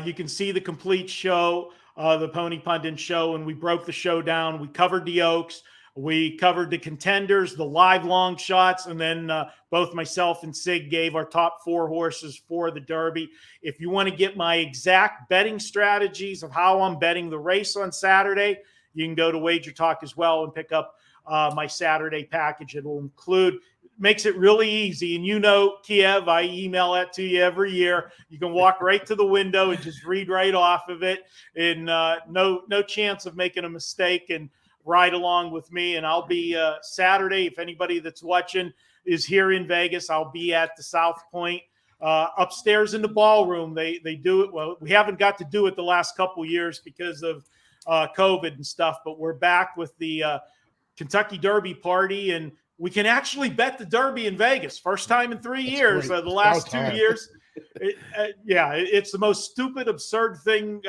You can see the complete show, the Pony Pundit show, and we broke the show down. We covered the Oaks. We covered the contenders, the live long shots, and then both myself and Sig gave our top 4 horses for the Derby. If you want to get my exact betting strategies of how I'm betting the race on Saturday, you can go to Wager Talk as well and pick up my Saturday package. It will include, makes it really easy. And you know, Kiev, I email that to you every year. You can walk right to the window and just read right off of it, and no chance of making a mistake, and ride along with me. And I'll be Saturday, if anybody that's watching is here in Vegas, I'll be at the South Point upstairs in the ballroom. They do it. Well, we haven't got to do it the last couple years because of COVID and stuff, but we're back with the Kentucky Derby party, and we can actually bet the Derby in Vegas. First time in 3 years. The last 2 years. It's the most stupid, absurd thing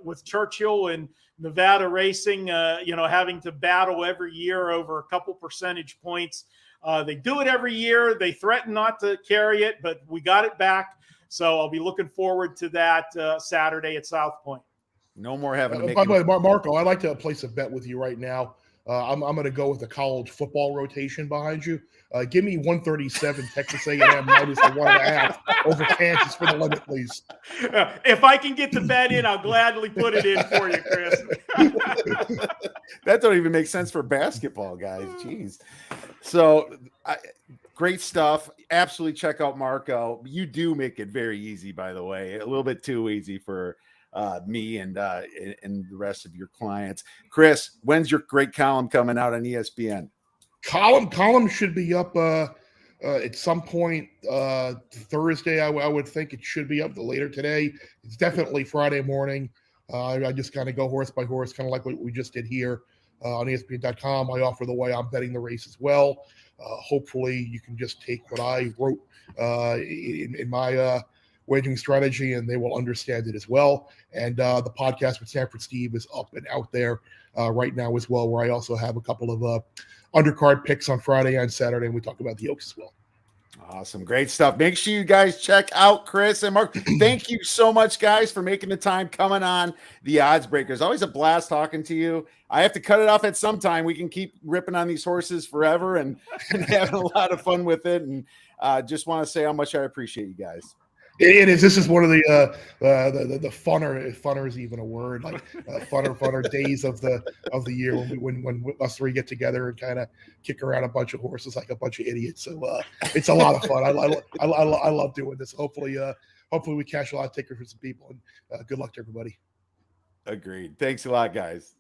with Churchill and Nevada racing, having to battle every year over a couple percentage points. They do it every year. They threaten not to carry it, but we got it back. So I'll be looking forward to that Saturday at South Point. No more having to make. By the way, Marco, I'd like to place a bet with you right now. I'm going to go with the college football rotation behind you. Give me 137 Texas A&M minus the 1.5 over Kansas for the limit, please. If I can get the bet in, I'll gladly put it in for you, Chris. That don't even make sense for basketball, guys. Jeez. So great stuff. Absolutely check out Marco. You do make it very easy, by the way. A little bit too easy for me and the rest of your clients. Chris, when's your great column coming out on ESPN? Column should be up at some point Thursday. I would think it should be up later today. It's definitely Friday morning. I just kind of go horse by horse, kind of like what we just did here on ESPN.com. I offer the way I'm betting the race as well. Hopefully you can just take what I wrote in my wagering strategy, and they will understand it as well. And the podcast with Sanford Steve is up and out there right now as well, where I also have a couple of undercard picks on Friday and Saturday, and we talk about the Oaks as well. Awesome. Great stuff. Make sure you guys check out Chris and Mark. Thank you so much, guys, for making the time coming on the Odds Breakers. Always a blast talking to you. I have to cut it off at some time. We can keep ripping on these horses forever and having a lot of fun with it. And just want to say how much I appreciate you guys. It is. This is one of the funner, if funner is even a word, like funner days of the year when us three get together and kind of kick around a bunch of horses like a bunch of idiots. So it's a lot of fun. I love doing this. Hopefully we cash a lot of tickets for some people, and good luck to everybody. Agreed. Thanks a lot, guys.